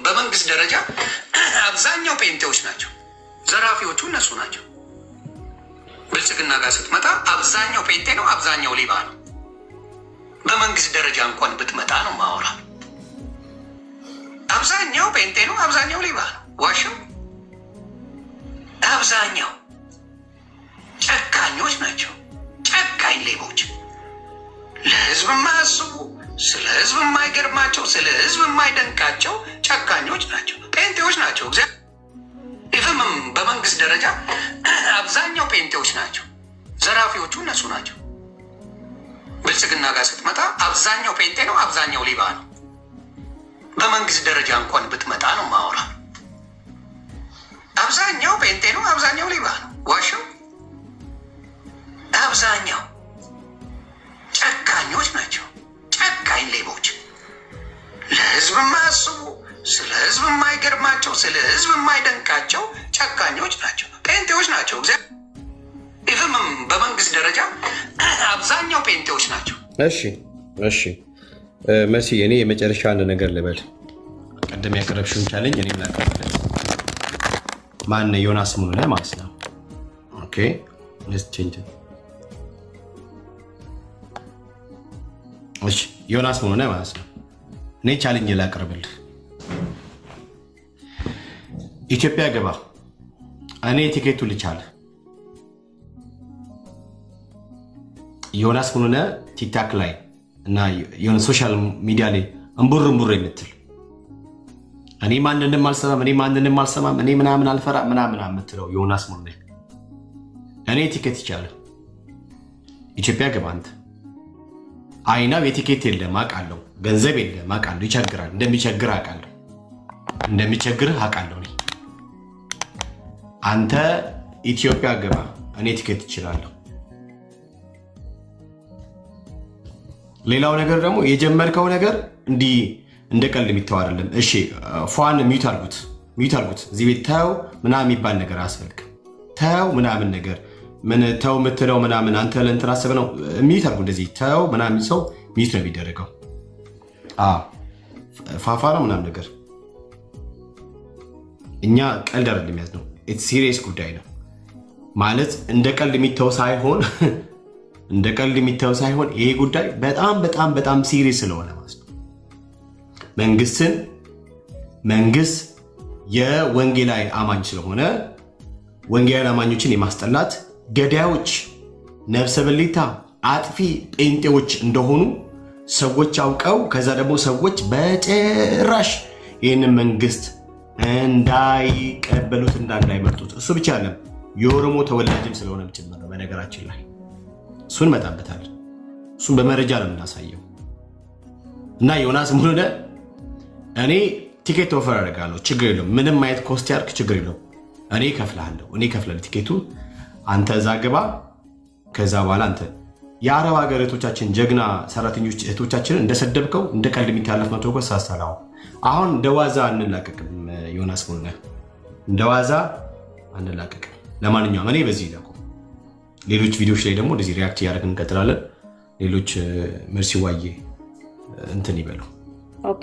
በመንግስት ደረጃ አብዛኛው ጴንጤዎች ናቸው። ዘራፊዎቹ እነሱ ናቸው። ብልጽግና ጋር ስትመጣ አብዛኛው ጴንጤ ነው፣ አብዛኛው ሌባ ነው። በመንግስት ደረጃ እንኳን ብትመጣ ነው ማወራ። አብዛኛው ጴንጤ ነው፣ አብዛኛው ሌባ ነው። ዋሽም አብዛኛው ጨካኞች ናቸው። ጨካኝ ሌቦች፣ ለህዝብ የማያስቡ፣ ስለ ህዝብ የማይገርማቸው፣ ስለ ህዝብ የማይደንቃቸው ጨካኞች ናቸው። ጴንጤዎች ናቸው። ኢቭን በመንግስት ደረጃ አብዛኛው ጴንጤዎች ናቸው። ዘራፊዎቹ እነሱ ናቸው። ብልጽግና ጋር ስትመጣ አብዛኛው ጴንጤ ነው፣ አብዛኛው ሌባ ነው። በመንግስት ደረጃ እንኳን ብትመጣ ነው ማወራ። አብዛኛው ጴንጤ ነው፣ አብዛኛው ሌባ ነው። ዋሽም አብዛኛው ጨካኞች ናቸው። ጨካኝ ሌቦች፣ ለህዝብ የማያስቡ፣ ስለ ህዝብ የማይገርማቸው፣ ስለ ህዝብ የማይደንቃቸው ጨካኞች ናቸው። ጴንጤዎች ናቸው። ኢቭን በመንግስት ደረጃ አብዛኛው ጴንጤዎች ናቸው። እሺ መሲ፣ እኔ የመጨረሻ አንድ ነገር ልበል። ቀደም ያቀረብሽውን ቻለኝ እኔ ላቀርብለት። ማን ዮናስ ሙሉነህ ማለት ነው። ኦኬ ሌትስ ቼንጅ። እሺ ዮናስ ሙሉነህ ማለት ነው። እኔ ቻለኝ ላቀርብልህ። ኢትዮጵያ ገባ፣ እኔ ቲኬቱ ልቻል። ዮናስ ሙሉነህ ቲክታክ ላይ እና የሆነ ሶሻል ሚዲያ ላይ እምቡር የምትል እኔ ማንንም አልሰማም እኔ ምናምን አልፈራ ምናምን የምትለው ዮናስ ሙሉነህ እኔ ቲኬት ይቻላል። ኢትዮጵያ ገባ። አንተ አይናው የቲኬት የለም አውቃለሁ፣ ገንዘብ የለም አውቃለሁ፣ ይቸግራል፣ እንደሚቸግር አውቃለሁ፣ እንደሚቸግርህ አውቃለሁ። አንተ ኢትዮጵያ ገባ፣ እኔ ቲኬት ይችላለሁ። ሌላው ነገር ደግሞ የጀመርከው ነገር እንዲህ እንደ ቀልድ የሚተው አይደለም። እሺ ፏን ሚዩት አድርጉት። እዚህ ቤት ተው ምናምን የሚባል ነገር አያስፈልግም። ተው ምናምን ነገር ምን ተው የምትለው ምናምን አንተ ለእንትን አስበህ ነው። ሚዩት አድርጉ። እንደዚህ ተው ምናምን ሰው ሚዩት ነው የሚደረገው። ፋፋ ነው ምናምን ነገር እኛ ቀልድ አይደለም የሚያዝነው። ኢትስ ሲሪየስ ጉዳይ ነው ማለት እንደ ቀልድ የሚተው ሳይሆን ይሄ ጉዳይ በጣም ሲሪየስ ስለሆነ ማለት ነው። መንግስት የወንጌላዊ አማኝ ስለሆነ ወንጌላዊ አማኞችን የማስጠላት ገዳዮች፣ ነፍሰ በሊታ፣ አጥፊ ጴንጤዎች እንደሆኑ ሰዎች አውቀው ከዛ ደግሞ ሰዎች በጭራሽ ይህንን መንግስት እንዳይቀበሉት እንዳይመርጡት እሱ ብቻ አይደለም የኦሮሞ ተወላጅም ስለሆነ ጭምር ነው። በነገራችን ላይ እሱን መጣበታለን። እሱን በመረጃ ነው የምናሳየው። እና ዮናስ ሙሉነህ እኔ ቲኬት ኦፈር አደርጋለሁ፣ ችግር የለውም። ምንም ማየት ኮስት ያርክ ችግር የለውም። እኔ እከፍላለሁ ቲኬቱ። አንተ እዛ ግባ። ከዛ በኋላ አንተ የአረብ ሀገር እህቶቻችን ጀግና ሰራተኞች እህቶቻችንን እንደሰደብከው እንደ ቀልድ የሚታለፍ መቶ እኮ ሳስተላው አሁን እንደዋዛ አንላቀቅም። ዮናስ ሙሉነህ እንደዋዛ አንላቀቅም። ለማንኛውም እኔ በዚህ ይላቁ። ሌሎች ቪዲዮዎች ላይ ደግሞ እንደዚህ ሪያክት እያደረግን እንቀጥላለን። ሌሎች መርሲ ዋዬ እንትን ይበሉ። ኦኬ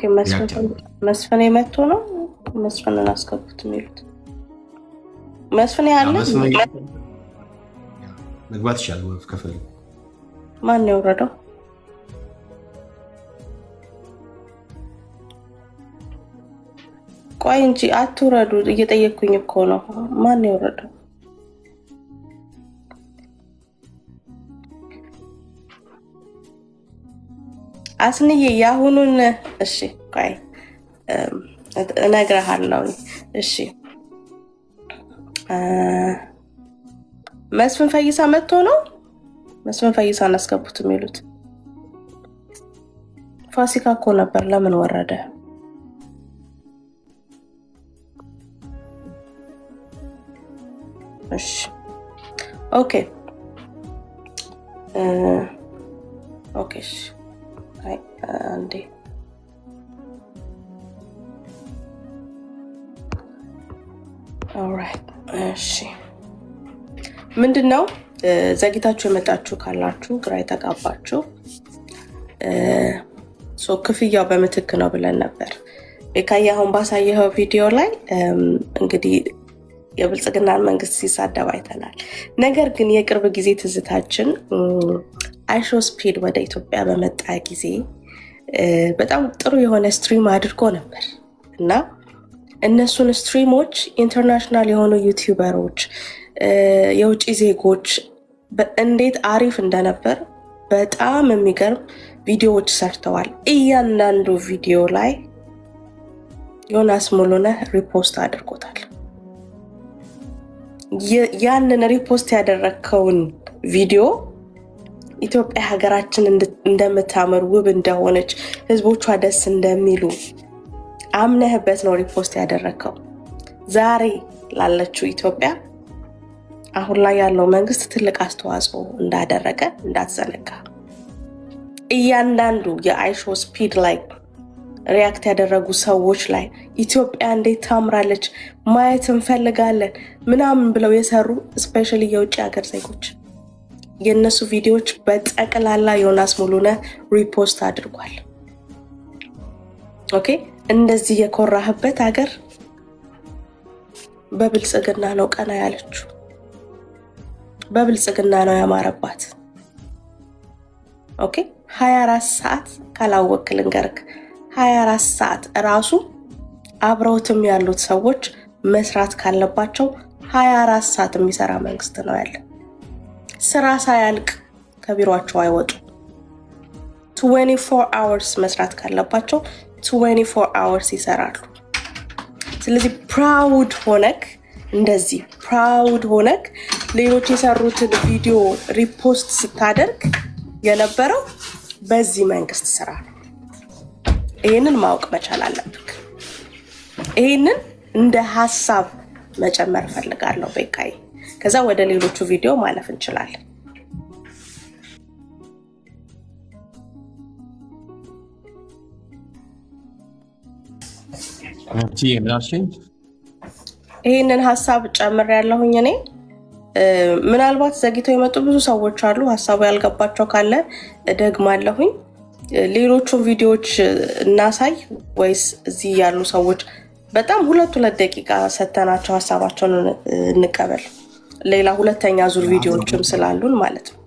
መስፍን የመቶ ነው። መስፍንን አስገቡት የሚሉት መስፍን ያለ መግባት ይችላል ከፈለጉ። ማን ያወረደው? ቆይ እንጂ አትውረዱ፣ እየጠየቅኩኝ እኮ ነው። ማን ያወረደው? አስንዬ ያሁኑን እሺ፣ ቆይ እነግርሃለሁ። እሺ መስፍን ፈይሳ መጥቶ ነው። መስፍን ፈይሳ እናስገቡት የሚሉት ፋሲካ እኮ ነበር። ለምን ወረደ? እሺ ኦኬ እሺ አንዴ ኦልራይት። እሺ ምንድነው ዘግይታችሁ የመጣችሁ ካላችሁ ግራ የተጋባችሁ ክፍያው በምትክ ነው ብለን ነበር። የካያሁን ባሳየው ቪዲዮ ላይ እንግዲህ የብልጽግናን መንግስት ሲሳደብ አይተናል። ነገር ግን የቅርብ ጊዜ ትዝታችን አይሾ ስፒድ ወደ ኢትዮጵያ በመጣ ጊዜ በጣም ጥሩ የሆነ ስትሪም አድርጎ ነበር እና እነሱን ስትሪሞች ኢንተርናሽናል የሆኑ ዩቲዩበሮች፣ የውጭ ዜጎች እንዴት አሪፍ እንደነበር በጣም የሚገርም ቪዲዮዎች ሰርተዋል። እያንዳንዱ ቪዲዮ ላይ ዮናስ ሙሉነህ ሪፖስት አድርጎታል። ያንን ሪፖስት ያደረከውን ቪዲዮ ኢትዮጵያ ሀገራችን እንደምታምር ውብ እንደሆነች ህዝቦቿ ደስ እንደሚሉ አምነህበት ነው ሪፖስት ያደረከው። ዛሬ ላለችው ኢትዮጵያ አሁን ላይ ያለው መንግስት ትልቅ አስተዋጽኦ እንዳደረገ እንዳትዘነጋ። እያንዳንዱ የአይሾ ስፒድ ላይ ሪያክት ያደረጉ ሰዎች ላይ ኢትዮጵያ እንዴት ታምራለች ማየት እንፈልጋለን ምናምን ብለው የሰሩ ስፔሻሊ የውጭ ሀገር ዜጎች የነሱ ቪዲዮዎች በጠቅላላ ዮናስ ሙሉነህ ሪፖስት አድርጓል። ኦኬ፣ እንደዚህ የኮራህበት ሀገር በብልጽግና ነው ቀና ያለችው፣ በብልጽግና ነው ያማረባት። ኦኬ፣ 24 ሰዓት ካላወቅ ልንገርክ፣ 24 ሰዓት ራሱ አብረውትም ያሉት ሰዎች መስራት ካለባቸው 24 ሰዓት የሚሰራ መንግስት ነው ያለ። ስራ ሳያልቅ ከቢሮአቸው አይወጡ። 24 hours መስራት ካለባቸው 24 hours ይሰራሉ። ስለዚህ ፕራውድ ሆነክ እንደዚህ ፕራውድ ሆነክ ሌሎች የሰሩትን ቪዲዮ ሪፖስት ስታደርግ የነበረው በዚህ መንግስት ስራ ነው። ይሄንን ማወቅ መቻል አለብክ። ይሄንን እንደ ሀሳብ መጨመር ፈልጋለሁ በቃይ። ከዛ ወደ ሌሎቹ ቪዲዮ ማለፍ እንችላለን። ይሄንን ሀሳብ ጨምር ያለሁኝ እኔ ምናልባት ዘግይተው የመጡ ብዙ ሰዎች አሉ። ሀሳቡ ያልገባቸው ካለ እደግማለሁኝ። ሌሎቹን ቪዲዮዎች እናሳይ ወይስ እዚህ ያሉ ሰዎች በጣም ሁለት ደቂቃ ሰተናቸው ሀሳባቸውን እንቀበል? ሌላ ሁለተኛ ዙር ቪዲዮዎችም ስላሉን ማለት ነው።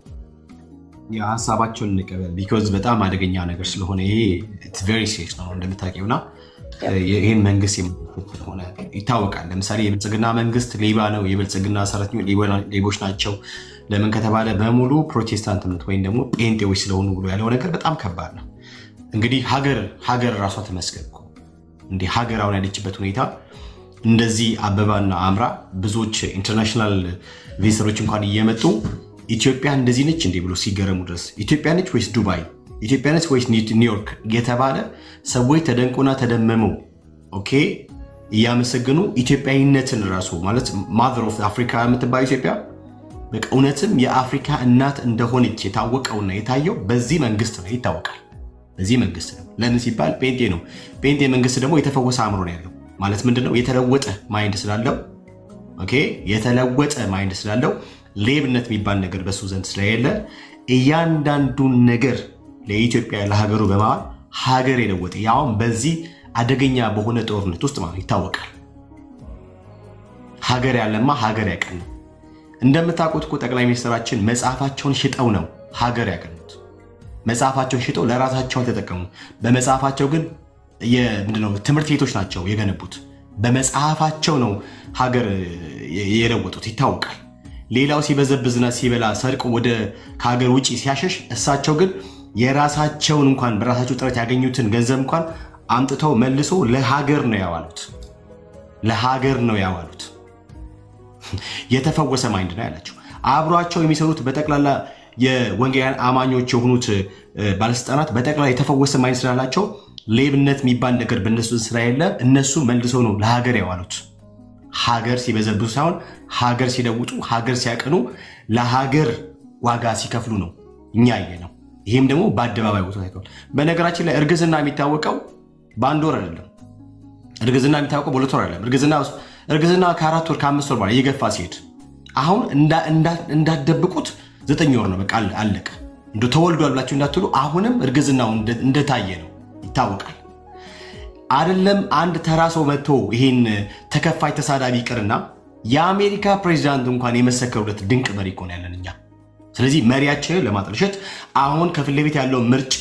የሀሳባቸውን እንቀበል ቢኮዝ በጣም አደገኛ ነገር ስለሆነ ይሄ ኢትስ ቬሪ ሲሪየስ ነው እንደምታውቂውና ይህን መንግስት ሆነ ይታወቃል። ለምሳሌ የብልጽግና መንግስት ሌባ ነው፣ የብልጽግና ሰራተኞች ሌቦች ናቸው። ለምን ከተባለ በሙሉ ፕሮቴስታንት እምነት ወይም ደግሞ ጴንጤዎች ስለሆኑ ብሎ ያለው ነገር በጣም ከባድ ነው። እንግዲህ ሀገር ራሷ ተመስገን እኮ እንዲህ ሀገር አሁን ያለችበት ሁኔታ እንደዚህ አበባና አምራ ብዙዎች ኢንተርናሽናል ቪዚተሮች እንኳን እየመጡ ኢትዮጵያ እንደዚህ ነች እንዲህ ብሎ ሲገረሙ ድረስ ኢትዮጵያ ነች ወይስ ዱባይ፣ ኢትዮጵያ ነች ወይስ ኒውዮርክ የተባለ ሰዎች ተደንቆና ተደመመው ኦኬ እያመሰገኑ ኢትዮጵያዊነትን ራሱ ማለት ማዘር ኦፍ አፍሪካ የምትባል ኢትዮጵያ በቃ እውነትም የአፍሪካ እናት እንደሆነች የታወቀውና የታየው በዚህ መንግስት ነው። ይታወቃል በዚህ መንግስት ነው። ለምን ሲባል ጴንጤ ነው። ጴንጤ መንግስት ደግሞ የተፈወሰ አእምሮ ነው ያለው። ማለት ምንድነው? የተለወጠ ማይንድ ስላለው ኦኬ የተለወጠ ማይንድ ስላለው ሌብነት የሚባል ነገር በሱ ዘንድ ስለሌለ እያንዳንዱን ነገር ለኢትዮጵያ ለሀገሩ በማዋል ሀገር የለወጠ ያውም በዚህ አደገኛ በሆነ ጦርነት ውስጥ ማለት ይታወቃል። ሀገር ያለማ ሀገር ያቀን ነው። እንደምታውቁት እኮ ጠቅላይ ሚኒስትራችን መጽሐፋቸውን ሽጠው ነው ሀገር ያቀኑት። መጽሐፋቸውን ሽጠው ለራሳቸው ተጠቀሙ። በመጽሐፋቸው ግን ምንድነው ትምህርት ቤቶች ናቸው የገነቡት። በመጽሐፋቸው ነው ሀገር የለወጡት ይታወቃል። ሌላው ሲበዘብዝና ሲበላ ሰርቆ ወደ ከሀገር ውጪ ሲያሸሽ፣ እሳቸው ግን የራሳቸውን እንኳን በራሳቸው ጥረት ያገኙትን ገንዘብ እንኳን አምጥተው መልሶ ለሀገር ነው ያዋሉት። ለሀገር ነው ያዋሉት። የተፈወሰ ማይንድ ነው ያላቸው። አብሯቸው የሚሰሩት በጠቅላላ የወንጌላውያን አማኞች የሆኑት ባለስልጣናት በጠቅላላ የተፈወሰ ማይንድ ስላላቸው ሌብነት የሚባል ነገር በእነሱ ስለሌለ እነሱ መልሰው ነው ለሀገር ያዋሉት። ሀገር ሲበዘብዙ ሳይሆን ሀገር ሲለውጡ፣ ሀገር ሲያቀኑ፣ ለሀገር ዋጋ ሲከፍሉ ነው እኛ ያየነው። ይህም ደግሞ በአደባባይ ወጥቶ ታይቷል። በነገራችን ላይ እርግዝና የሚታወቀው በአንድ ወር አይደለም። እርግዝና የሚታወቀው በሁለት ወር አይደለም። እርግዝና ከ4 ወር ከ5 ወር በኋላ እየገፋ ሲሄድ አሁን እንዳትደብቁት 9 ወር ነው በቃ አለቀ። እንደ ተወልዷል ብላችሁ እንዳትሉ አሁንም እርግዝናው እንደታየ ነው ይታወቃል። አይደለም አንድ ተራ ሰው መጥቶ ይሄን ተከፋይ ተሳዳቢ ይቅርና የአሜሪካ ፕሬዚዳንት እንኳን የመሰከሩለት ድንቅ መሪ እኮ ነው ያለን እኛ። ስለዚህ መሪያችንን ለማጥልሸት አሁን ከፊት ለፊት ያለው ምርጫ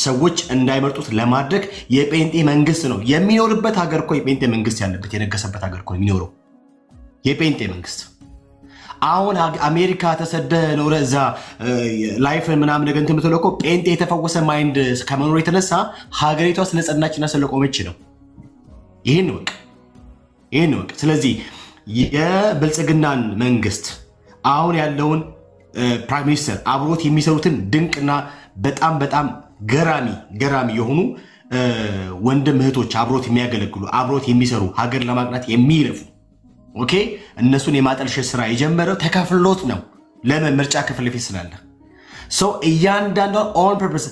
ሰዎች እንዳይመርጡት ለማድረግ የጴንጤ መንግስት ነው የሚኖርበት ሀገር እኮ የጴንጤ መንግስት ያለበት የነገሰበት ሀገር እኮ የሚኖረው የጴንጤ መንግስት። አሁን አሜሪካ ተሰደህ ኖረ እዛ ላይፍን ምናምን ነገር እንትን የምትለው እኮ ጴንጤ የተፈወሰ ማይንድ ከመኖር የተነሳ ሀገሪቷ ስለጸናችና ስለቆመች ነው። ይህን ወቅ። ስለዚህ የብልጽግናን መንግስት አሁን ያለውን ፕራይም ሚኒስተር አብሮት የሚሰሩትን ድንቅና በጣም በጣም ገራሚ የሆኑ ወንድም እህቶች አብሮት የሚያገለግሉ አብሮት የሚሰሩ ሀገር ለማቅናት የሚለፉ ኦኬ እነሱን የማጠልሸት ስራ የጀመረው ተከፍሎት ነው። ለምን ምርጫ ክፍል ለፊት ስላለ ሰው እያንዳንዱ ኦን ፐርፐስ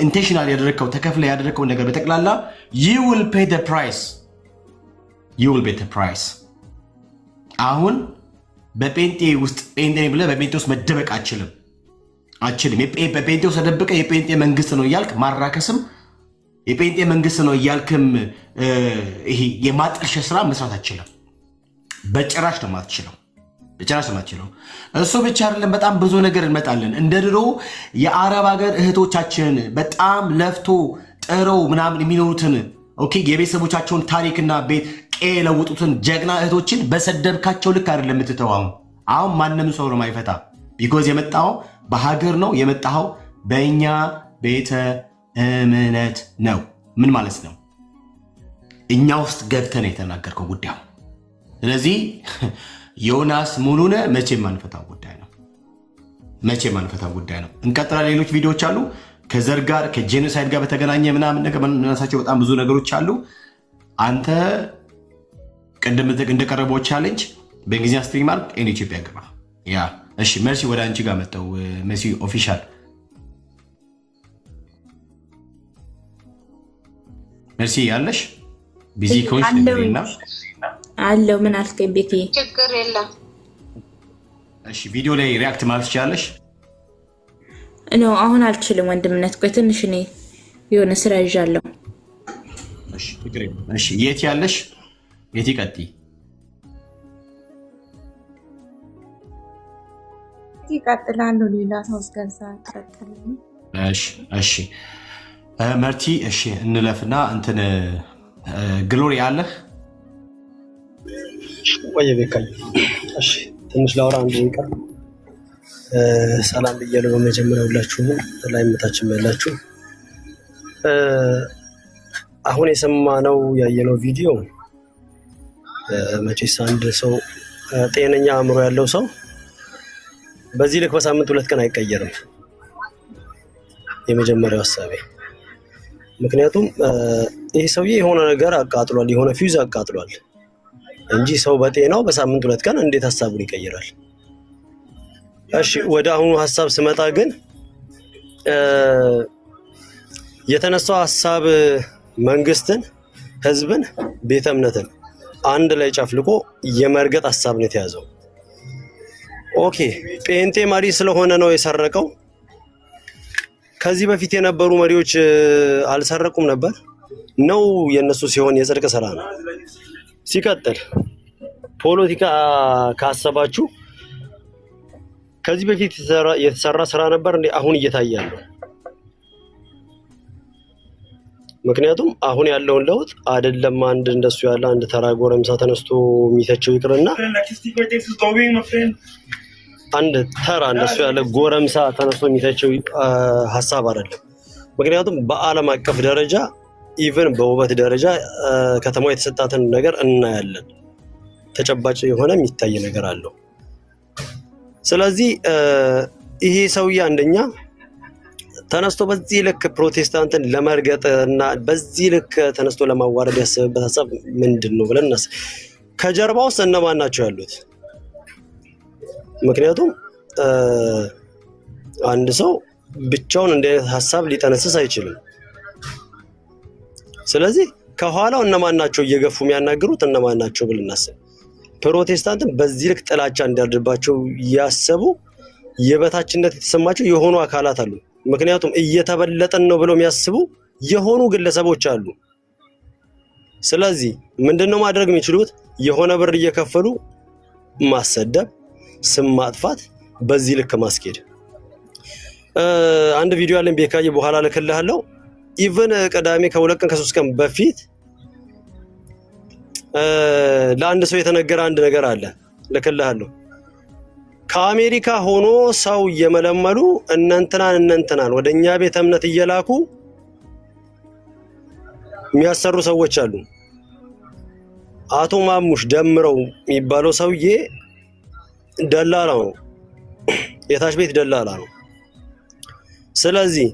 ኢንቴንሽናል ያደረከው ተከፍለ ያደረከው ነገር በተቅላላ you will pay the price። አሁን በጴንጤ ውስጥ ጴንጤ ብለህ በጴንጤ ውስጥ መደበቅ አችልም። በጴንጤ ውስጥ ተደብቀ የጴንጤ መንግስት ነው እያልክ ማራከስም የጴንጤ መንግስት ነው እያልክም ይሄ የማጠልሸት ስራ መስራት አችልም። በጭራሽ ነው የማትችለው። እሱ ብቻ አይደለም፣ በጣም ብዙ ነገር እንመጣለን። እንደ ድሮ የአረብ ሀገር እህቶቻችን በጣም ለፍቶ ጥረው ምናምን የሚኖሩትን ኦኬ የቤተሰቦቻቸውን ታሪክና ቤት ቀይ የለውጡትን ጀግና እህቶችን በሰደብካቸው ልክ አይደለም የምትተው። አሁን ማንም ሰው ነው የማይፈታ። ቢኮዝ የመጣው በሀገር ነው የመጣው በእኛ ቤተ እምነት ነው። ምን ማለት ነው? እኛ ውስጥ ገብተን የተናገርከው ጉዳዩ። ስለዚህ ዮናስ ሙሉነ መቼም ማንፈታው ጉዳይ ነው። እንቀጥላለን። ሌሎች ቪዲዮዎች አሉ ከዘር ጋር ከጄኖሳይድ ጋር በተገናኘ ምናምን ነገር ምናሳቸው በጣም ብዙ ነገሮች አሉ። አንተ ቅድም እንደቀረበው ቻሌንጅ በእንግሊዝኛ ስትሪም አድርግ እኔ ኢትዮጵያ ገባ ያ እሺ። መርሲ ወደ አንቺ ጋር መጣው። መርሲ ኦፊሻል መርሲ ያለሽ ቢዚ ኮንሽ ነውና አለው ምን አልከኝ? ቤቴ ችግር የለም። እሺ ቪዲዮ ላይ ሪአክት ማለት ትችላለሽ? ነው አሁን አልችልም ወንድምነት። ቆይ ትንሽ እኔ የሆነ ስራ ይዣለሁ። እሺ ችግር የለም። እሺ የት ያለሽ? የት ይቀጥይ? ይቀጥላሉ። ሌላ ሰው እስከዛ ቀጥል። እሺ መርቲ እሺ እንለፍና እንትን ግሎሪ አለህ ወይ በቃኝ። እሺ ትንሽ ላውራ አንድ ይቀር። ሰላም ብያለሁ በመጀመሪያ ሁላችሁም ላይ መታችን ያላችሁ። አሁን የሰማነው ያየነው ቪዲዮ መቼስ አንድ ሰው ጤነኛ አእምሮ ያለው ሰው በዚህ ልክ በሳምንት 2 ቀን አይቀየርም። የመጀመሪያው ሐሳቤ ምክንያቱም ይሄ ሰውዬ የሆነ ነገር አቃጥሏል፣ የሆነ ፊውዝ አቃጥሏል እንጂ ሰው በጤናው በሳምንት 2 ቀን እንዴት ሐሳቡን ይቀይራል? እሺ ወደ አሁኑ ሐሳብ ስመጣ ግን የተነሳው ሐሳብ መንግስትን፣ ህዝብን፣ ቤተ እምነትን አንድ ላይ ጨፍልቆ የመርገጥ ሐሳብ ነው የተያዘው። ኦኬ ጴንጤ መሪ ስለሆነ ነው የሰረቀው። ከዚህ በፊት የነበሩ መሪዎች አልሰረቁም ነበር ነው? የነሱ ሲሆን የጽድቅ ስራ ነው። ሲቀጥል ፖለቲካ ካሰባችሁ ከዚህ በፊት የተሰራ ስራ ነበር እንዴ አሁን እየታየ ያለው? ምክንያቱም አሁን ያለውን ለውጥ አይደለም አንድ እንደሱ ያለ አንድ ተራ ጎረምሳ ተነስቶ የሚተቸው ይቅርና አንድ ተራ እንደሱ ያለ ጎረምሳ ተነስቶ የሚተቸው ሐሳብ አይደለም። ምክንያቱም በዓለም አቀፍ ደረጃ ኢቭን በውበት ደረጃ ከተማው የተሰጣትን ነገር እናያለን። ተጨባጭ የሆነ የሚታይ ነገር አለው። ስለዚህ ይሄ ሰውዬ አንደኛ ተነስቶ በዚህ ልክ ፕሮቴስታንትን ለመርገጥ እና በዚህ ልክ ተነስቶ ለማዋረድ ያሰበበት ሐሳብ ምንድነው ብለን እናስብ። ከጀርባ ውስጥ እነማን ናቸው ያሉት? ምክንያቱም አንድ ሰው ብቻውን እንደ ሐሳብ ሊጠነስስ አይችልም። ስለዚህ ከኋላው እነማን ናቸው እየገፉ የሚያናግሩት እነማን ናቸው ብለን እናስብ። ፕሮቴስታንትን በዚህ ልክ ጥላቻ እንዲያድርባቸው ያሰቡ የበታችነት የተሰማቸው የሆኑ አካላት አሉ። ምክንያቱም እየተበለጠን ነው ብለው የሚያስቡ የሆኑ ግለሰቦች አሉ። ስለዚህ ምንድነው ማድረግ የሚችሉት? የሆነ ብር እየከፈሉ ማሰደብ፣ ስም ማጥፋት፣ በዚህ ልክ ማስኬድ። አንድ ቪዲዮ አለን ቤካዬ በኋላ ልክልሃለሁ። ኢቭን ቅዳሜ ከ2 ቀን ከ3 ቀን በፊት ለአንድ ሰው የተነገረ አንድ ነገር አለ ልክልሃለሁ። ከአሜሪካ ሆኖ ሰው እየመለመሉ እነንተናን ወደኛ ቤተ እምነት እየላኩ የሚያሰሩ ሰዎች አሉ። አቶ ማሙሽ ደምረው የሚባለው ሰውዬ ደላላ ነው፣ የታች ቤት ደላላ ነው። ስለዚህ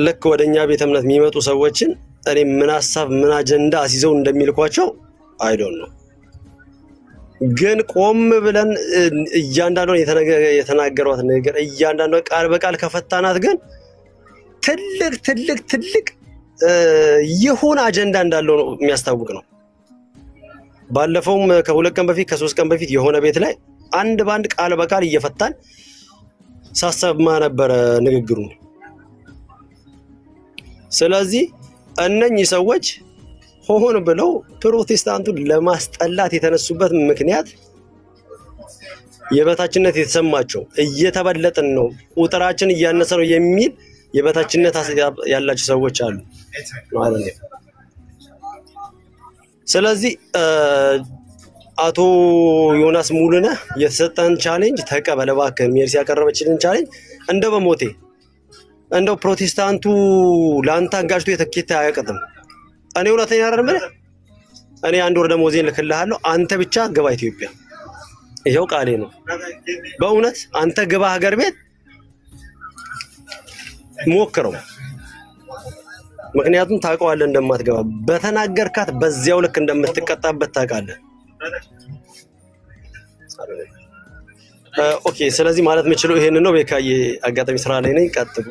ልክ ወደኛ ቤተ እምነት የሚመጡ ሰዎችን እኔ ምን ሐሳብ ምን አጀንዳ አስይዘው እንደሚልኳቸው አይዶን ነው። ግን ቆም ብለን እያንዳንዱ የተናገሯት ነገር እያንዳንዱ ቃል በቃል ከፈታናት ግን ትልቅ የሆነ አጀንዳ እንዳለው ነው የሚያስታውቅ ነው። ባለፈውም ከ2 ቀን በፊት ከ3 ቀን በፊት የሆነ ቤት ላይ አንድ ባንድ ቃል በቃል እየፈታን ሳሰማ ነበር ንግግሩ። ስለዚህ እነኚህ ሰዎች ሆን ብለው ፕሮቴስታንቱን ለማስጠላት የተነሱበት ምክንያት የበታችነት የተሰማቸው እየተበለጥን ነው፣ ቁጥራችን እያነሰ ነው የሚል የበታችነት ያላቸው ሰዎች አሉ ማለት ነው። ስለዚህ አቶ ዮናስ ሙሉነህ የተሰጠን ቻሌንጅ ተቀበል እባክህ። ሜርሲ ያቀረበችልን ቻሌንጅ እንደው በሞቴ እንደው ፕሮቴስታንቱ ላንተ አንጋጅቶ የተከታ አያቀጥም። እኔ እውነተኛ አይደለም ማለት እኔ 1 ወር ደሞዜን ልክልሃለሁ፣ አንተ ብቻ ግባ ኢትዮጵያ። ይሄው ቃሌ ነው። በእውነት አንተ ግባ ሀገር ቤት ሞክረው። ምክንያቱም ታውቀዋለህ እንደማትገባ በተናገርካት በዚያው ልክ እንደምትቀጣበት ታውቃለህ። ኦኬ ስለዚህ ማለት የምችለው ይሄንን ነው። ቤካዬ አጋጣሚ ስራ ላይ ነኝ፣ ቀጥሉ።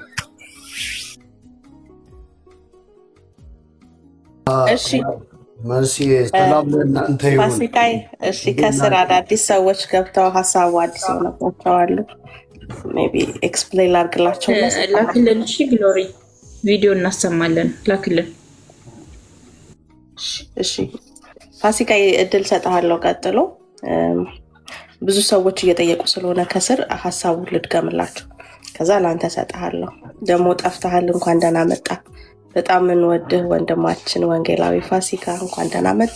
እሺ መሲ ሰላም ለእናንተ ይሁን። ፋሲካይ እሺ፣ ከስራ አዳዲስ ሰዎች ገብተው ሀሳቡ አዲስ ሆነባቸው አሉ። ሜቢ ኤክስፕሌን አድርግላቸው። ላክልን። እሺ ግሎሪ ቪዲዮ እናሰማለን፣ ላክልን። እሺ ፋሲካይ እድል ሰጥሃለሁ። ቀጥሎ ብዙ ሰዎች እየጠየቁ ስለሆነ ከስር ሀሳቡን ልድገምላቸው፣ ከዛ ላንተ ሰጥሃለሁ። ደግሞ ጠፍተሃል፣ እንኳን ደህና መጣ። በጣም እንወድህ ወንድማችን ወንጌላዊ ፋሲካ፣ እንኳን ደህና መጣ።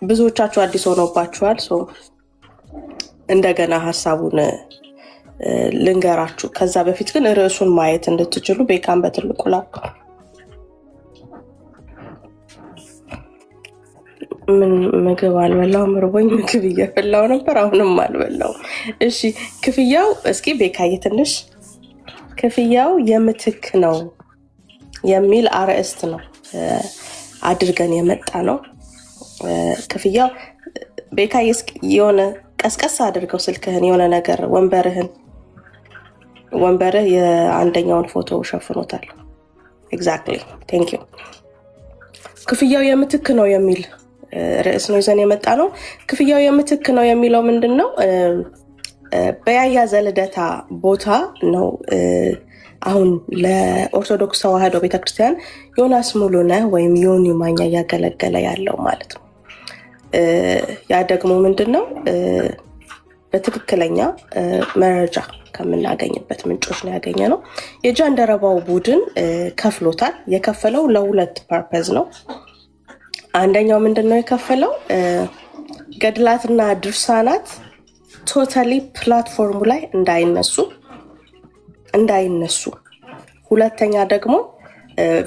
ብዙዎቻችሁ አዲስ ሆኖባችኋል። እንደገና ሀሳቡን ልንገራችሁ። ከዛ በፊት ግን ርዕሱን ማየት እንድትችሉ ቤካን በትልቁ ላኩ። ምን ምግብ አልበላው ምርቦኝ ምግብ እየፈላው ነበር፣ አሁንም አልበላው። እሺ ክፍያው እስኪ ቤካዬ ትንሽ ክፍያው የምትክ ነው የሚል አርዕስት ነው አድርገን የመጣ ነው። ክፍያው ቤካዬ የሆነ ቀስቀስ አድርገው ስልክህን፣ የሆነ ነገር ወንበርህ የአንደኛውን ፎቶ ሸፍኖታል። ኤግዛክትሊ ቴንክ ዩ። ክፍያው የምትክ ነው የሚል ርዕስ ነው ይዘን የመጣ ነው። ክፍያው የምትክ ነው የሚለው ምንድን ነው? በያያ ዘልደታ ቦታ ነው አሁን ለኦርቶዶክስ ተዋህዶ ቤተክርስቲያን ዮናስ ሙሉነህ ወይም ዮኒ ማኛ እያገለገለ ያለው ማለት ነው። ያ ደግሞ ምንድን ነው? በትክክለኛ መረጃ ከምናገኝበት ምንጮች ነው ያገኘ ነው። የጃንደረባው ቡድን ከፍሎታል። የከፈለው ለሁለት ፐርፐዝ ነው። አንደኛው ምንድን ነው የከፈለው? ገድላትና ድርሳናት ቶታሊ ፕላትፎርሙ ላይ እንዳይነሱ። ሁለተኛ ደግሞ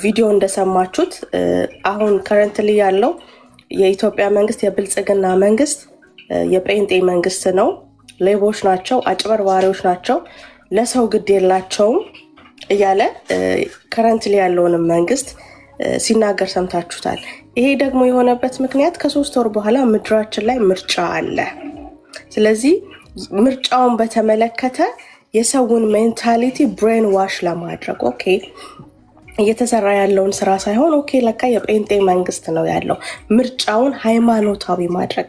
ቪዲዮ እንደሰማችሁት አሁን ከረንትሊ ያለው የኢትዮጵያ መንግስት የብልጽግና መንግስት የጴንጤ መንግስት ነው። ሌቦች ናቸው፣ አጭበርባሪዎች ናቸው፣ ለሰው ግድ የላቸውም እያለ ከረንትሊ ያለውንም መንግስት ሲናገር ሰምታችሁታል። ይሄ ደግሞ የሆነበት ምክንያት ከ3 ወር በኋላ ምድራችን ላይ ምርጫ አለ። ስለዚህ ምርጫውን በተመለከተ የሰውን ሜንታሊቲ ብሬን ዋሽ ለማድረግ ኦኬ እየተሰራ ያለውን ስራ ሳይሆን ኦኬ ለካ የጴንጤ መንግስት ነው ያለው ምርጫውን ሃይማኖታዊ ማድረግ።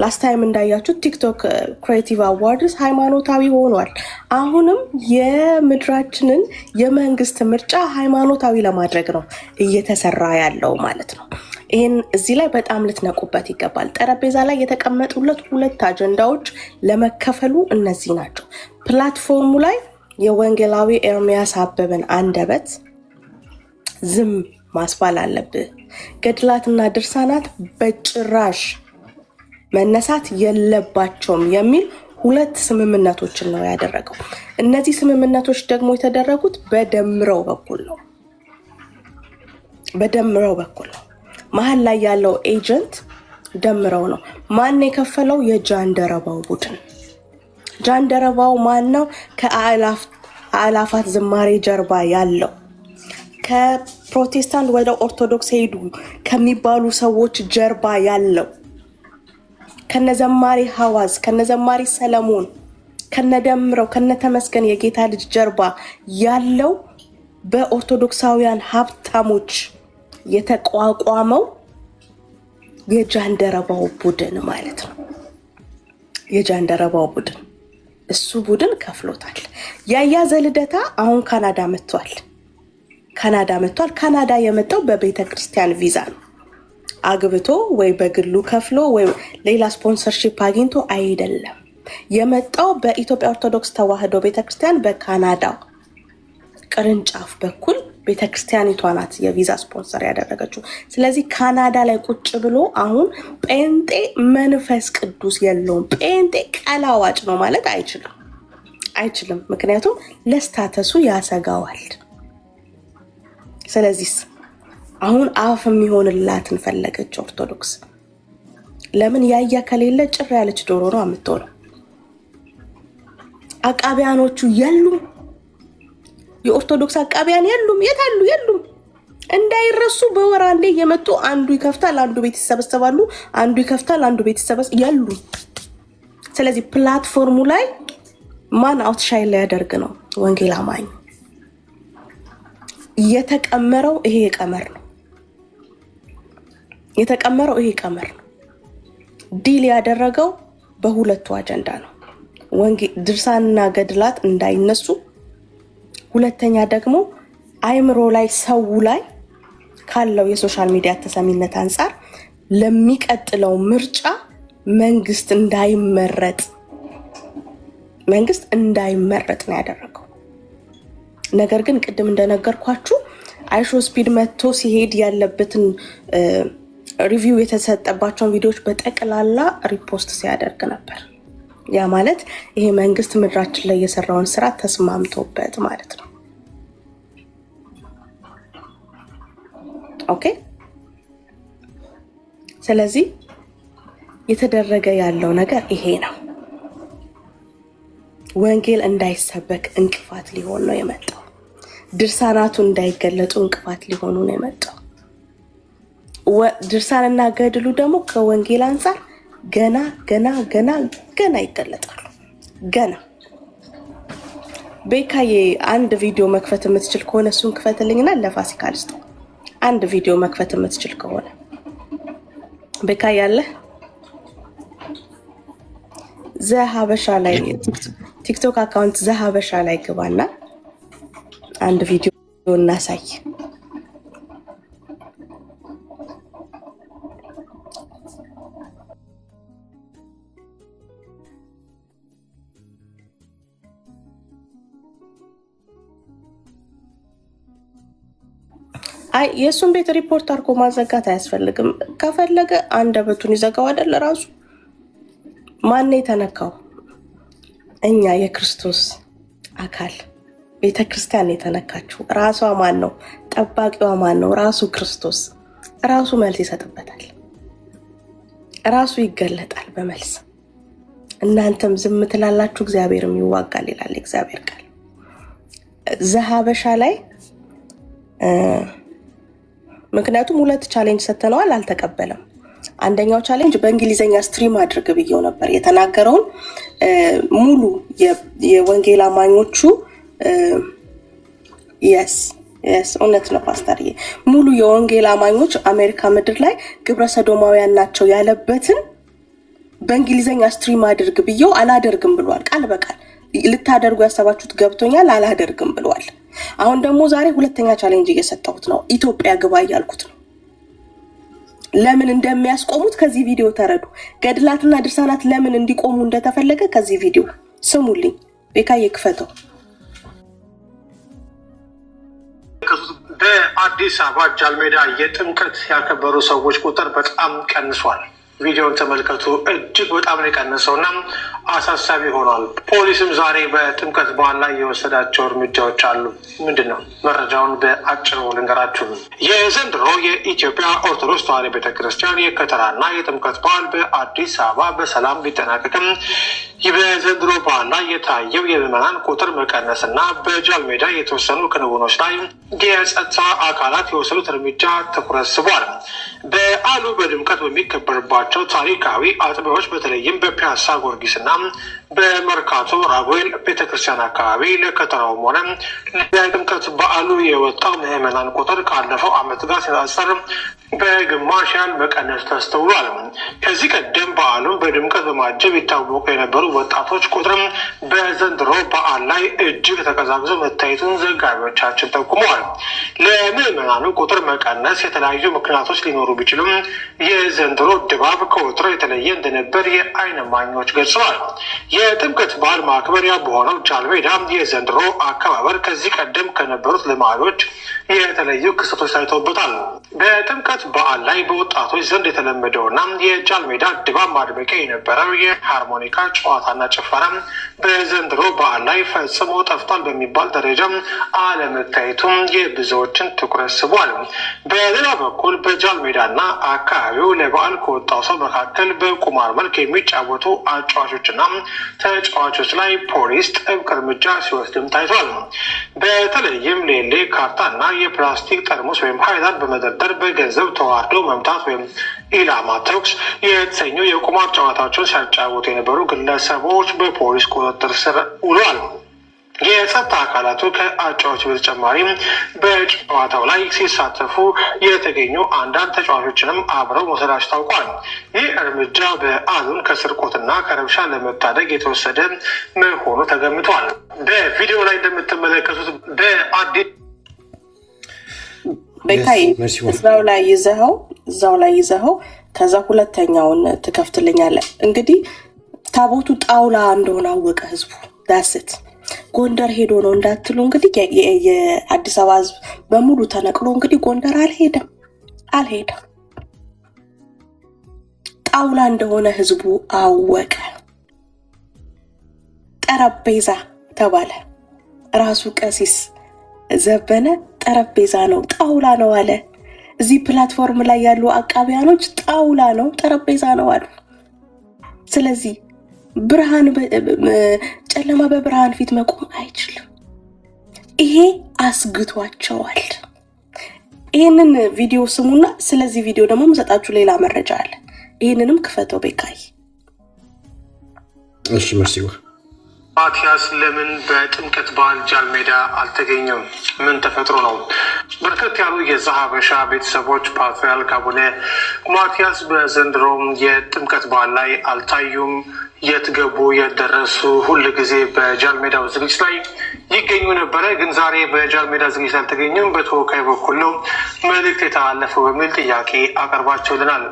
ላስት ታይም እንዳያችሁ ቲክቶክ ክሬቲቭ አዋርድስ ሃይማኖታዊ ሆኗል። አሁንም የምድራችንን የመንግስት ምርጫ ሃይማኖታዊ ለማድረግ ነው እየተሰራ ያለው ማለት ነው። ይህን እዚህ ላይ በጣም ልትነቁበት ይገባል። ጠረጴዛ ላይ የተቀመጡለት ሁለት አጀንዳዎች ለመከፈሉ እነዚህ ናቸው። ፕላትፎርሙ ላይ የወንጌላዊ ኤርሚያስ አበበን አንደበት ዝም ማስባል አለብህ። ገድላትና ድርሳናት በጭራሽ መነሳት የለባቸውም የሚል ሁለት ስምምነቶችን ነው ያደረገው። እነዚህ ስምምነቶች ደግሞ የተደረጉት በደምረው በኩል ነው። በደምረው በኩል ነው። መሀል ላይ ያለው ኤጀንት ደምረው ነው። ማን የከፈለው? የጃንደረባው ቡድን። ጃንደረባው ማን ነው? ከአእላፋት ዝማሬ ጀርባ ያለው ከፕሮቴስታንት ወደ ኦርቶዶክስ ሄዱ ከሚባሉ ሰዎች ጀርባ ያለው ከነዘማሪ ሐዋዝ፣ ከነዘማሪ ሰለሞን፣ ከነደምረው፣ ከነተመስገን የጌታ ልጅ ጀርባ ያለው በኦርቶዶክሳውያን ሀብታሞች የተቋቋመው የጃንደረባው ቡድን ማለት ነው። የጃንደረባው ቡድን እሱ ቡድን ከፍሎታል። ያያዘ ልደታ አሁን ካናዳ መጥቷል። ካናዳ የመጣው በቤተ ክርስቲያን ቪዛ ነው። አግብቶ ወይ በግሉ ከፍሎ ወይ ሌላ ስፖንሰርሺፕ አግኝቶ አይደለም የመጣው። በኢትዮጵያ ኦርቶዶክስ ተዋሕዶ ቤተክርስቲያን በካናዳ ቅርንጫፍ በኩል ቤተክርስቲያኒቷ ናት የቪዛ ስፖንሰር ያደረገችው። ስለዚህ ካናዳ ላይ ቁጭ ብሎ አሁን ጴንጤ መንፈስ ቅዱስ የለውም፣ ጴንጤ ቀላዋጭ ነው ማለት አይችልም። ምክንያቱም ለስታተሱ ያሰጋዋል። ስለዚህ አሁን አፍ የሚሆንላትን ፈለገች ኦርቶዶክስ። ለምን? ያያ ከሌለ ጭር ያለች ዶሮ ነው የምትሆነው። አቃቢያኖቹ የሉም። የኦርቶዶክስ አቃቢያን የሉም። የታሉ? የሉም። እንዳይረሱ በወር አንዴ የመጡ አንዱ ይከፍታል፣ አንዱ ቤት ይሰበሰባሉ፣ አንዱ ይከፍታል፣ አንዱ ቤት ይሰበሰባሉ። የሉም። ስለዚህ ፕላትፎርሙ ላይ ማን አውትሻይን ላይ ያደርግ ነው? ወንጌል አማኝ። የተቀመረው ይሄ ቀመር ነው። ዲል ያደረገው በሁለቱ አጀንዳ ነው። ድርሳንና ገድላት እንዳይነሱ፣ ሁለተኛ ደግሞ አይምሮ ላይ ሰው ላይ ካለው የሶሻል ሚዲያ ተሰሚነት አንጻር ለሚቀጥለው ምርጫ መንግስት እንዳይመረጥ ነው ያደረገው። ነገር ግን ቅድም እንደነገርኳችሁ አይሾ ስፒድ መጥቶ ሲሄድ ያለበትን ሪቪው የተሰጠባቸውን ቪዲዮዎች በጠቅላላ ሪፖስት ሲያደርግ ነበር። ያ ማለት ይሄ መንግስት ምድራችን ላይ የሰራውን ስራ ተስማምቶበት ማለት ነው። ኦኬ። ስለዚህ የተደረገ ያለው ነገር ይሄ ነው። ወንጌል እንዳይሰበክ እንቅፋት ሊሆን ነው የመጣው። ድርሳናቱ እንዳይገለጡ እንቅፋት ሊሆኑ ነው የመጣው። ድርሳንና ገድሉ ደግሞ ከወንጌል አንፃር ገና ይገለጣሉ። ገና ቤካዬ አንድ ቪዲዮ መክፈት የምትችል ከሆነ እሱን ክፈትልኝና ለፋሲካ ልስጠው። አንድ ቪዲዮ መክፈት የምትችል ከሆነ ቤካዬ አለ ዘሀበሻ ላይ ቲክቶክ አካውንት ዘሀበሻ ላይ ግባና አንድ ቪዲዮ እናሳይ። አይ የሱን ቤት ሪፖርት አድርጎ ማዘጋት አያስፈልግም። ከፈለገ አንደበቱን ይዘጋው አይደል? ራሱ ማን የተነካው? እኛ የክርስቶስ አካል ቤተክርስቲያን የተነካችው ራሷ ማን ነው? ጠባቂዋ ማን ነው? ራሱ ክርስቶስ። ራሱ መልስ ይሰጥበታል፣ ራሱ ይገለጣል በመልስ። እናንተም ዝም ትላላችሁ፣ እግዚአብሔርም ይዋጋል ይላል እግዚአብሔር ቃል። ዘሀበሻ ላይ ምክንያቱም ሁለት ቻሌንጅ ሰተነዋል፣ አልተቀበለም። አንደኛው ቻሌንጅ በእንግሊዘኛ ስትሪም አድርግ ብየው ነበር። የተናገረውን ሙሉ የወንጌል አማኞቹ እውነት ነው ፓስተርዬ። ሙሉ የወንጌል አማኞች አሜሪካ ምድር ላይ ግብረ ሰዶማውያን ናቸው ያለበትን በእንግሊዘኛ ስትሪም አድርግ ብየው አላደርግም ብሏል። ቃል በቃል ልታደርጉ ያሰባችሁት ገብቶኛል አላደርግም ብሏል። አሁን ደግሞ ዛሬ ሁለተኛ ቻሌንጅ እየሰጠሁት ነው። ኢትዮጵያ ግባ እያልኩት ነው። ለምን እንደሚያስቆሙት ከዚህ ቪዲዮ ተረዱ። ገድላትና ድርሳናት ለምን እንዲቆሙ እንደተፈለገ ከዚህ ቪዲዮ ስሙልኝ። ቤካዬ ክፈተው። በአዲስ አበባ ጃልሜዳ የጥምቀት ያከበሩ ሰዎች ቁጥር በጣም ቀንሷል። ቪዲዮን ተመልከቱ። እጅግ በጣም ነው የቀነሰውና አሳሳቢ ሆኗል። ፖሊስም ዛሬ በጥምቀት በዓል ላይ የወሰዳቸው እርምጃዎች አሉ። ምንድን ነው? መረጃውን በአጭሩ ልንገራችሁ። የዘንድሮ የኢትዮጵያ ኦርቶዶክስ ተዋሕዶ ቤተክርስቲያን የከተራና የጥምቀት በዓል በአዲስ አበባ በሰላም ቢጠናቀቅም በዘንድሮ በዓል ላይ የታየው የምዕመናን ቁጥር መቀነስና በጃልሜዳ የተወሰኑ ክንውኖች ላይ የጸጥታ አካላት የወሰዱት እርምጃ ትኩረት ስቧል። በዓሉ በድምቀት በሚከበርባቸው ታሪካዊ አጥቢያዎች በተለይም በፒያሳ ጊዮርጊስና በመርካቶ ራጉኤል ቤተክርስቲያን አካባቢ ለከተራውም ሆነ ለጥምቀት በዓሉ የወጣው ምዕመናን ቁጥር ካለፈው ዓመት ጋር ሲነጻጸር በግማሽ ያህል መቀነስ ተስተውሏል። ከዚህ ቀደም በዓሉን በድምቀት በማጀብ ይታወቁ የነበሩ ወጣቶች ቁጥርም በዘንድሮ በዓል ላይ እጅግ ተቀዛቅዞ መታየቱን ዘጋቢዎቻችን ጠቁመዋል። ለምዕመናኑ ቁጥር መቀነስ የተለያዩ ምክንያቶች ሊኖሩ ቢችሉም የዘንድሮ ድባብ ከወትሮ የተለየ እንደነበር የዓይን እማኞች ገልጸዋል። የጥምቀት በዓል ማክበሪያ በሆነው ጃልሜዳ የዘንድሮ አከባበር ከዚህ ቀደም ከነበሩት ልማዶች የተለዩ ክስተቶች ታይተውበታል። በጥምቀት በዓል ላይ በወጣቶች ዘንድ የተለመደውና የጃልሜዳ ድባብ ማድመቂያ የነበረው የሃርሞኒካ ጨዋታና ጭፈራ በዘንድሮ በዓል ላይ ፈጽሞ ጠፍቷል በሚባል ደረጃ አለመታየቱም የብዙዎችን ትኩረት ስቧል። በሌላ በኩል በጃልሜዳና አካባቢው ለበዓል ከወጣው ሰው መካከል በቁማር መልክ የሚጫወቱ አጫዋቾችና ተጫዋቾች ላይ ፖሊስ ጥብቅ እርምጃ ሲወስድም ታይቷል። በተለይም ሌሌ፣ ካርታና የፕላስቲክ ጠርሙስ ወይም ሃይላንድ በመደርደር በገንዘብ ተዋርዶ መምታት ወይም ኢላማ ተኩስ የተሰኙ የቁማር ጨዋታዎችን ሲያጫወቱ የነበሩ ግለሰቦች በፖሊስ ቁጥጥር ስር ውሏል። የጸጥታ አካላቱ ከአጫዋቾች በተጨማሪም በጨዋታው ላይ ሲሳተፉ የተገኙ አንዳንድ ተጫዋቾችንም አብረው መውሰዳቸው ታውቋል። ይህ እርምጃ በዓሉን ከስርቆትና ከረብሻ ለመታደግ የተወሰደ መሆኑ ተገምቷል። በቪዲዮ ላይ እንደምትመለከቱት በአዲስ ቤካይ እዛው ላይ ይዘኸው ከዛ ሁለተኛውን ትከፍትልኛለህ። እንግዲህ ታቦቱ ጣውላ እንደሆነ አወቀ ህዝቡ። ዳስት ጎንደር ሄዶ ነው እንዳትሉ እንግዲህ የአዲስ አበባ ህዝብ በሙሉ ተነቅሎ እንግዲህ ጎንደር አልሄደም። ጣውላ እንደሆነ ህዝቡ አወቀ። ጠረጴዛ ተባለ። ራሱ ቀሲስ ዘበነ ጠረጴዛ ነው ጣውላ ነው አለ። እዚህ ፕላትፎርም ላይ ያሉ አቃቢያኖች ጣውላ ነው ጠረጴዛ ነው አሉ። ስለዚህ ብርሃን ጨለማ በብርሃን ፊት መቆም አይችልም። ይሄ አስግቷቸዋል። ይሄንን ቪዲዮ ስሙና ስለዚህ ቪዲዮ ደግሞ መሰጣችሁ ሌላ መረጃ አለ። ይሄንንም ክፈተው ቤካይ። እሺ መርሲው ማቲያስ ለምን በጥምቀት በዓል ጃልሜዳ አልተገኘም? ምን ተፈጥሮ ነው? በርከት ያሉ የዛሀበሻ ቤተሰቦች ፓትርያርክ አቡነ ማቲያስ በዘንድሮም የጥምቀት በዓል ላይ አልታዩም። የት ገቡ የደረሱ? ሁል ጊዜ በጃልሜዳው ዝግጅት ላይ ይገኙ ነበረ፣ ግን ዛሬ በጃልሜዳ ዝግጅት አልተገኙም። በተወካይ በኩል ነው መልእክት የተላለፈው በሚል ጥያቄ አቀርባቸውልናል።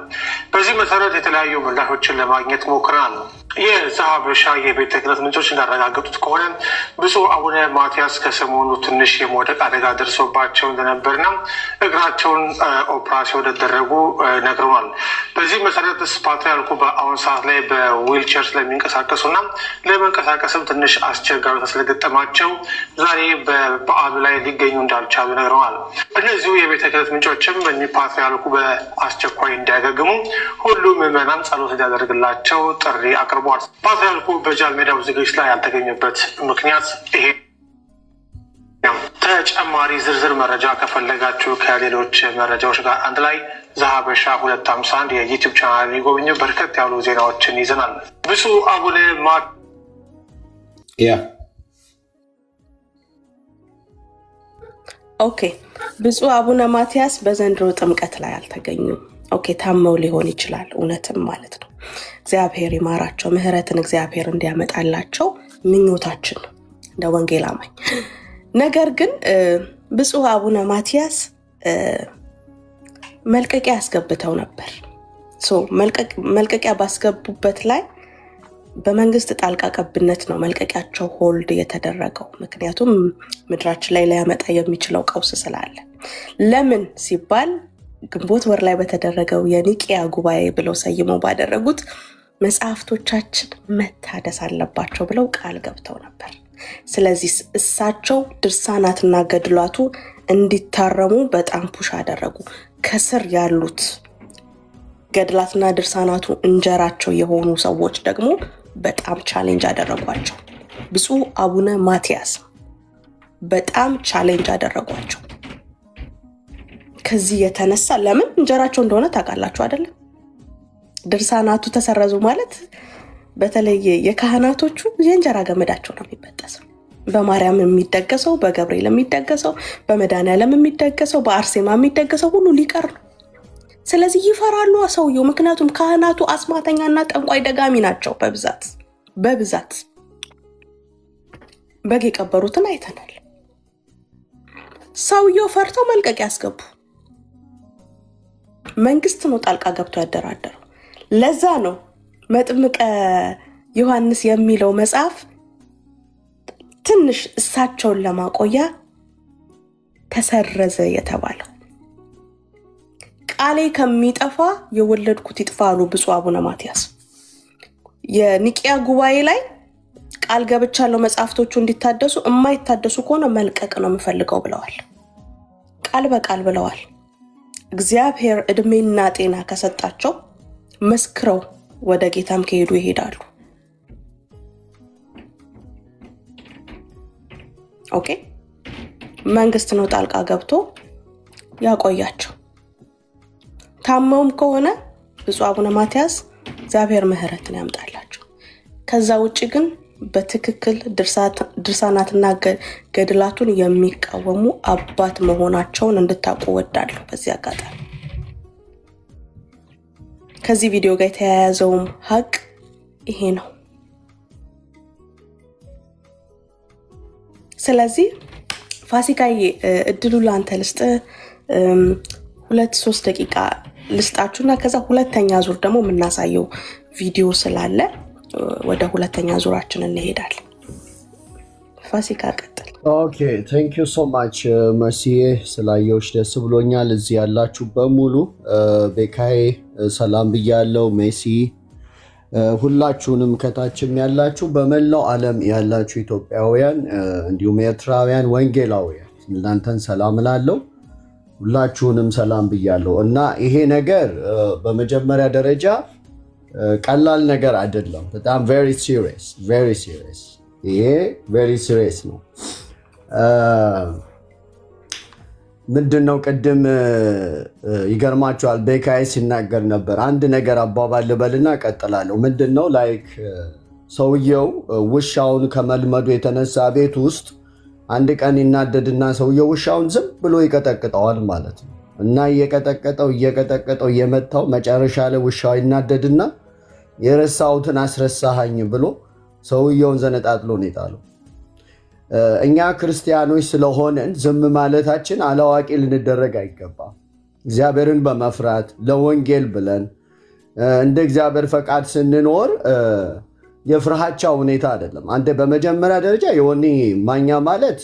በዚህ መሰረት የተለያዩ ምላሾችን ለማግኘት ሞክረናል። የዛሀበሻ የቤተ ክህነት ምንጮች እንዳረጋገጡት ከሆነ ብፁዕ አቡነ ማቲያስ ከሰሞኑ ትንሽ የመውደቅ አደጋ ደርሶባቸው እንደነበርና እግራቸውን ኦፕራሲዮን እንደደረጉ ነግረዋል። በዚህ መሰረት ፓትርያርኩ በአሁን ሰዓት ላይ በዊልቸር ስለሚንቀሳቀሱና ለመንቀሳቀስም ትንሽ አስቸጋሪ ስለገጠማቸው ዛሬ በበዓሉ ላይ ሊገኙ እንዳልቻሉ ነግረዋል። እነዚሁ የቤተ ክህነት ምንጮችም ፓትርያርኩ በአስቸኳይ እንዲያገግሙ ሁሉም ምዕመናን ጸሎት እንዲያደርግላቸው ጥሪ አቅርቧል። ፓትርያርኩ በጃልሜዳው ዝግጅት ላይ ያልተገኙበት ምክንያት ይሄ። ተጨማሪ ዝርዝር መረጃ ከፈለጋችሁ ከሌሎች መረጃዎች ጋር አንድ ላይ ዛሀበሻ 251 የዩቲዩብ ቻናል የሚጎብኙ በርከት ያሉ ዜናዎችን ይዘናል። ብፁዕ አቡነ ኦኬ ብፁዕ አቡነ ማትያስ በዘንድሮ ጥምቀት ላይ አልተገኙም። ኦኬ ታመው ሊሆን ይችላል፣ እውነትም ማለት ነው። እግዚአብሔር ይማራቸው፣ ምህረትን እግዚአብሔር እንዲያመጣላቸው ምኞታችን ነው እንደ ወንጌል አማኝ። ነገር ግን ብፁዕ አቡነ ማትያስ መልቀቂያ ያስገብተው ነበር። መልቀቂያ ባስገቡበት ላይ በመንግስት ጣልቃ ገብነት ነው መልቀቂያቸው ሆልድ የተደረገው። ምክንያቱም ምድራችን ላይ ሊያመጣ የሚችለው ቀውስ ስላለ። ለምን ሲባል ግንቦት ወር ላይ በተደረገው የኒቂያ ጉባኤ ብለው ሰይመው ባደረጉት መጽሐፍቶቻችን መታደስ አለባቸው ብለው ቃል ገብተው ነበር። ስለዚህ እሳቸው ድርሳናትና ገድላቱ እንዲታረሙ በጣም ፑሽ አደረጉ። ከስር ያሉት ገድላትና ድርሳናቱ እንጀራቸው የሆኑ ሰዎች ደግሞ በጣም ቻሌንጅ አደረጓቸው። ብፁዕ አቡነ ማትያስ በጣም ቻሌንጅ አደረጓቸው። ከዚህ የተነሳ ለምን እንጀራቸው እንደሆነ ታውቃላችሁ አይደለም? ድርሳናቱ ተሰረዙ ማለት በተለይ የካህናቶቹ የእንጀራ ገመዳቸው ነው የሚበጠሰው። በማርያም የሚደገሰው፣ በገብርኤል የሚደገሰው፣ በመድኃኔዓለም የሚደገሰው፣ በአርሴማ የሚደገሰው ሁሉ ሊቀር ነው። ስለዚህ ይፈራሉ ሰውየው። ምክንያቱም ካህናቱ አስማተኛና ጠንቋይ ደጋሚ ናቸው በብዛት በግ የቀበሩትን አይተናል። ሰውየው ፈርተው መልቀቂያ ያስገቡ። መንግስት ነው ጣልቃ ገብቶ ያደራደረው። ለዛ ነው መጥምቀ ዮሐንስ የሚለው መጽሐፍ ትንሽ እሳቸውን ለማቆያ ተሰረዘ የተባለው። ቃሌ ከሚጠፋ የወለድኩት ይጥፋ አሉ ብፁዕ አቡነ ማትያስ። የኒቂያ ጉባኤ ላይ ቃል ገብቻለሁ መጽሐፍቶቹ እንዲታደሱ፣ የማይታደሱ ከሆነ መልቀቅ ነው የምፈልገው ብለዋል። ቃል በቃል ብለዋል። እግዚአብሔር እድሜና ጤና ከሰጣቸው መስክረው ወደ ጌታም ከሄዱ ይሄዳሉ። ኦኬ መንግስት ነው ጣልቃ ገብቶ ያቆያቸው። ታመውም ከሆነ ብፁዕ አቡነ ማትያስ እግዚአብሔር ምህረትን ያምጣላቸው። ከዛ ውጪ ግን በትክክል ድርሳናትና ገድላቱን የሚቃወሙ አባት መሆናቸውን እንድታውቁ ወዳለሁ። በዚህ አጋጣሚ ከዚህ ቪዲዮ ጋር የተያያዘውም ሀቅ ይሄ ነው። ስለዚህ ፋሲካዬ እድሉ ላንተ ልስጥ፣ 2-3 ደቂቃ ልስጣችሁና ከዛ ሁለተኛ ዙር ደግሞ የምናሳየው ቪዲዮ ስላለ ወደ ሁለተኛ ዙራችን እንሄዳለን። ፋሲካ ቀጥል። ኦኬ ቴንክ ዩ ሶ ማች መሲዬ፣ ስላየሁሽ ደስ ብሎኛል። እዚህ ያላችሁ በሙሉ ቤካዬ ሰላም ብያለሁ። ሜሲ ሁላችሁንም ከታችም ያላችሁ በመላው ዓለም ያላችሁ ኢትዮጵያውያን እንዲሁም ኤርትራውያን ወንጌላውያን እናንተን ሰላም እላለሁ። ሁላችሁንም ሰላም ብያለሁ እና ይሄ ነገር በመጀመሪያ ደረጃ ቀላል ነገር አይደለም። በጣም ቬሪ ሲሪየስ ይሄ ቬሪ ሲሪየስ ነው። ምንድነው ቅድም ይገርማችኋል ቤካይ ሲናገር ነበር። አንድ ነገር አባባል ልበልና ቀጥላለሁ። ምንድነው ላይክ ሰውየው ውሻውን ከመልመዱ የተነሳ ቤት ውስጥ አንድ ቀን ይናደድና ሰውየው ውሻውን ዝም ብሎ ይቀጠቅጠዋል ማለት ነው። እና እየቀጠቀጠው እየመታው መጨረሻ ላይ ውሻው ይናደድና የረሳሁትን አስረሳሃኝ ብሎ ሰውየውን ዘነጣጥሎ ነው የጣለው። እኛ ክርስቲያኖች ስለሆነን ዝም ማለታችን አላዋቂ ልንደረግ አይገባም። እግዚአብሔርን በመፍራት ለወንጌል ብለን እንደ እግዚአብሔር ፈቃድ ስንኖር የፍርሃቻ ሁኔታ አይደለም። አንተ በመጀመሪያ ደረጃ የወኒ ማኛ ማለት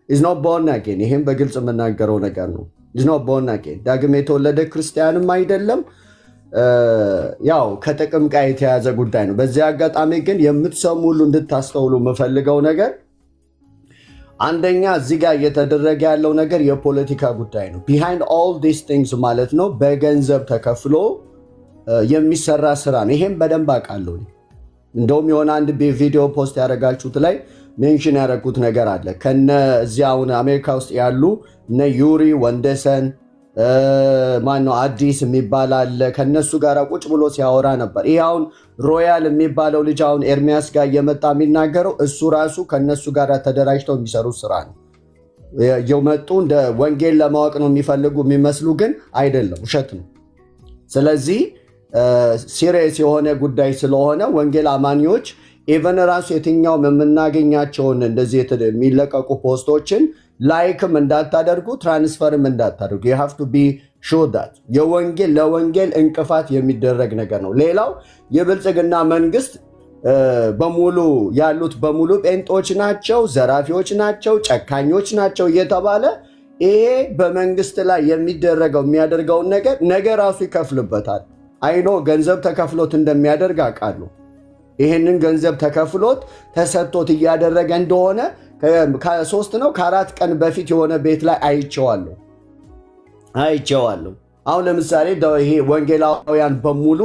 is not born again። ይሄም በግልጽ የምናገረው ነገር ነው። is not born again ዳግም የተወለደ ክርስቲያንም አይደለም። ያው ከጥቅም ጋር የተያዘ ጉዳይ ነው። በዚህ አጋጣሚ ግን የምትሰሙ ሁሉ እንድታስተውሉ የምፈልገው ነገር አንደኛ እዚህ ጋር እየተደረገ ያለው ነገር የፖለቲካ ጉዳይ ነው። behind all these things ማለት ነው በገንዘብ ተከፍሎ የሚሰራ ስራ ነው። ይሄም በደንብ አውቃለሁ። እንደውም የሆነ አንድ ቪዲዮ ፖስት ያደረጋችሁት ላይ ሜንሽን ያደረጉት ነገር አለ። ከነ እዚያ አሁን አሜሪካ ውስጥ ያሉ እነ ዩሪ ወንደሰን ማነው አዲስ የሚባል አለ። ከነሱ ጋር ቁጭ ብሎ ሲያወራ ነበር። ይሄ አሁን ሮያል የሚባለው ልጅ አሁን ኤርሚያስ ጋር እየመጣ የሚናገረው እሱ ራሱ ከነሱ ጋር ተደራጅተው የሚሰሩት ስራ ነው። የመጡ እንደ ወንጌል ለማወቅ ነው የሚፈልጉ የሚመስሉ ግን አይደለም፣ ውሸት ነው። ስለዚህ ሲሪየስ የሆነ ጉዳይ ስለሆነ ወንጌል አማኞች ኢቨን ራሱ የትኛውም የምናገኛቸውን እንደዚህ የሚለቀቁ ፖስቶችን ላይክም እንዳታደርጉ ትራንስፈርም እንዳታደርጉ። you have to be sure that ለወንጌል እንቅፋት የሚደረግ ነገር ነው። ሌላው የብልጽግና መንግስት በሙሉ ያሉት በሙሉ ጴንጦች ናቸው፣ ዘራፊዎች ናቸው፣ ጨካኞች ናቸው እየተባለ ይሄ በመንግስት ላይ የሚያደርገውን ነገር ራሱ ይከፍልበታል። አይኖ ገንዘብ ተከፍሎት እንደሚያደርግ አውቃለሁ። ይህንን ገንዘብ ተከፍሎት ተሰጥቶት እያደረገ እንደሆነ ከ3 ነው ከ4 ቀን በፊት የሆነ ቤት ላይ አይቼዋለሁ። አሁን ለምሳሌ ይሄ ወንጌላውያን በሙሉ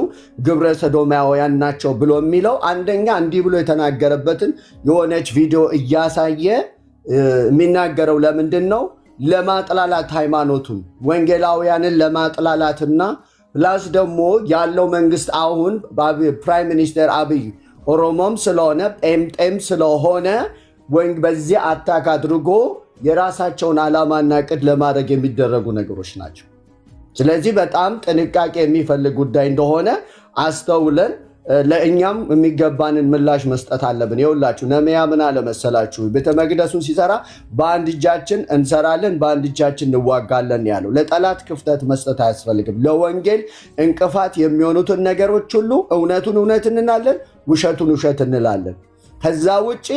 ግብረ ሰዶማውያን ናቸው ብሎ የሚለው አንደኛ እንዲህ ብሎ የተናገረበትን የሆነች ቪዲዮ እያሳየ የሚናገረው ለምንድን ነው? ለማጥላላት ሃይማኖቱን ወንጌላውያንን ለማጥላላትና ፕላስ ደግሞ ያለው መንግስት አሁን ፕራይም ሚኒስተር አብይ ኦሮሞም ስለሆነ ጴንጤም ስለሆነ በዚህ አታክ አድርጎ የራሳቸውን ዓላማና ዕቅድ ለማድረግ የሚደረጉ ነገሮች ናቸው። ስለዚህ በጣም ጥንቃቄ የሚፈልግ ጉዳይ እንደሆነ አስተውለን ለእኛም የሚገባንን ምላሽ መስጠት አለብን። ይኸውላችሁ ነህምያ ምን አለ መሰላችሁ? ቤተ መቅደሱን ሲሰራ በአንድ እጃችን እንሰራለን፣ በአንድ እጃችን እንዋጋለን ያለው። ለጠላት ክፍተት መስጠት አያስፈልግም። ለወንጌል እንቅፋት የሚሆኑትን ነገሮች ሁሉ እውነቱን እውነት እንላለን፣ ውሸቱን ውሸት እንላለን። ከዛ ውጪ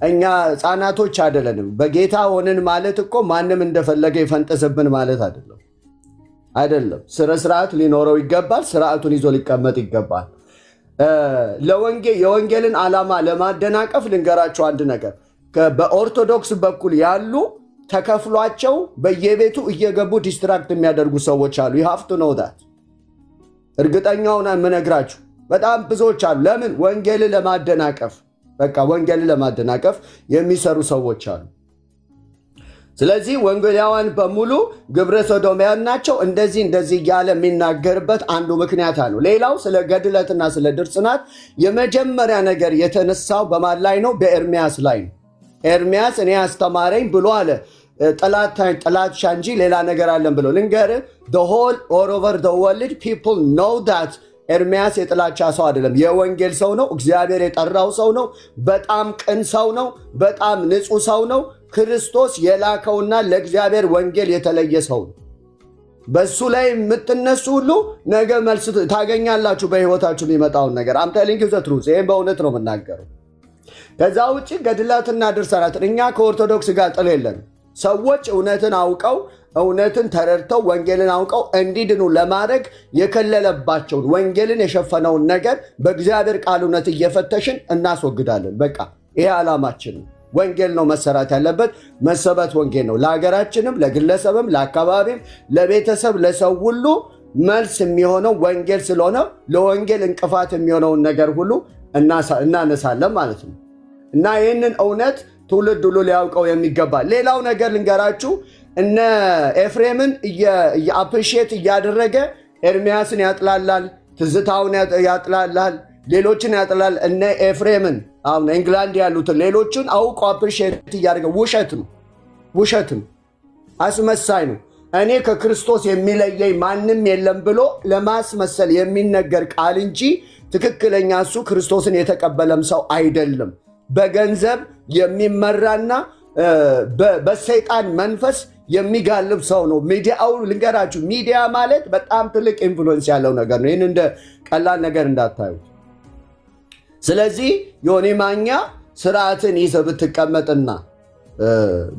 እኛ ህፃናቶች አይደለንም። በጌታ ሆንን ማለት እኮ ማንም እንደፈለገ ይፈንጥስብን ማለት አይደለም። ስርዓት ሊኖረው ይገባል። ስርዓቱን ይዞ ሊቀመጥ ይገባል። የወንጌልን ዓላማ ለማደናቀፍ ልንገራቸው አንድ ነገር። በኦርቶዶክስ በኩል ያሉ ተከፍሏቸው በየቤቱ እየገቡ ዲስትራክት የሚያደርጉ ሰዎች አሉ። you have to know that። እርግጠኛውን የምነግራችሁ በጣም ብዙዎች አሉ። ለምን? ወንጌልን ለማደናቀፍ የሚሰሩ ሰዎች አሉ። ስለዚህ ወንጌላውያን በሙሉ ግብረ ሰዶማውያን ናቸው እንደዚህ እያለ የሚናገርበት አንዱ ምክንያት አለው። ሌላው ስለ ገድለትና ስለ ድርጽናት የመጀመሪያ ነገር የተነሳው በማን ላይ ነው? በኤርሚያስ ላይ ነው። ኤርሚያስ እኔ አስተማረኝ ብሎ አለ። ጥላቻ እንጂ ሌላ ነገር አለን ብሎ ልንገርህ፣ the whole all over the world people know that ኤርሚያስ የጥላቻ ሰው አይደለም። የወንጌል ሰው ነው። እግዚአብሔር የጠራው ሰው ነው። በጣም ቅን ሰው ነው። በጣም ንጹህ ሰው ነው። ክርስቶስ የላከውና ለእግዚአብሔር ወንጌል የተለየ ሰው ነው። በሱ ላይ የምትነሱ ሁሉ ነገ መልስ ታገኛላችሁ። በህይወታችሁ የሚመጣውን ነገር I'm telling you the truth። ይሄን በእውነት ነው የምናገረው። ከዛ ውጪ ገድላትና ድርሳናት እኛ ከኦርቶዶክስ ጋር ጥል የለን። ሰዎች እውነትን አውቀው እውነትን ተረድተው ወንጌልን አውቀው እንዲድኑ ለማድረግ የከለለባቸውን ወንጌልን የሸፈነውን ነገር በእግዚአብሔር ቃል እውነት እየፈተሽን እናስወግዳለን። በቃ ይሄ ዓላማችን ነው። ወንጌል ነው መሰራት ያለበት። መሰበት ወንጌል ነው። ለሀገራችንም፣ ለግለሰብም፣ ለአካባቢም፣ ለቤተሰብ፣ ለሰው ሁሉ መልስ የሚሆነው ወንጌል ስለሆነ ለወንጌል እንቅፋት የሚሆነውን ነገር ሁሉ እናነሳለን ማለት ነው እና ይህንን እውነት ትውልድ ሁሉ ሊያውቀው የሚገባ። ሌላው ነገር ልንገራችሁ፣ እነ ኤፍሬምን አፕሪሼት እያደረገ ኤርሚያስን ያጥላላል፣ ትዝታውን ያጥላላል፣ ሌሎችን ያጥላል። እነ ኤፍሬምን አሁን እንግላንድ ያሉትን ሌሎችን አውቆ አፕሪሼት እያደረገ ውሸት ነው፣ አስመሳይ ነው። እኔ ከክርስቶስ የሚለየኝ ማንም የለም ብሎ ለማስመሰል የሚነገር ቃል እንጂ ትክክለኛ እሱ ክርስቶስን የተቀበለም ሰው አይደለም። በገንዘብ የሚመራና በሰይጣን መንፈስ የሚጋልብ ሰው ነው። ሚዲያው ልንገራችሁ፣ ሚዲያ ማለት በጣም ትልቅ ኢንፍሉዌንስ ያለው ነገር ነው። ይህን እንደ ቀላል ነገር እንዳታዩት። ስለዚህ ዮኒ ማኛ ስርዓትን ይዘህ ብትቀመጥና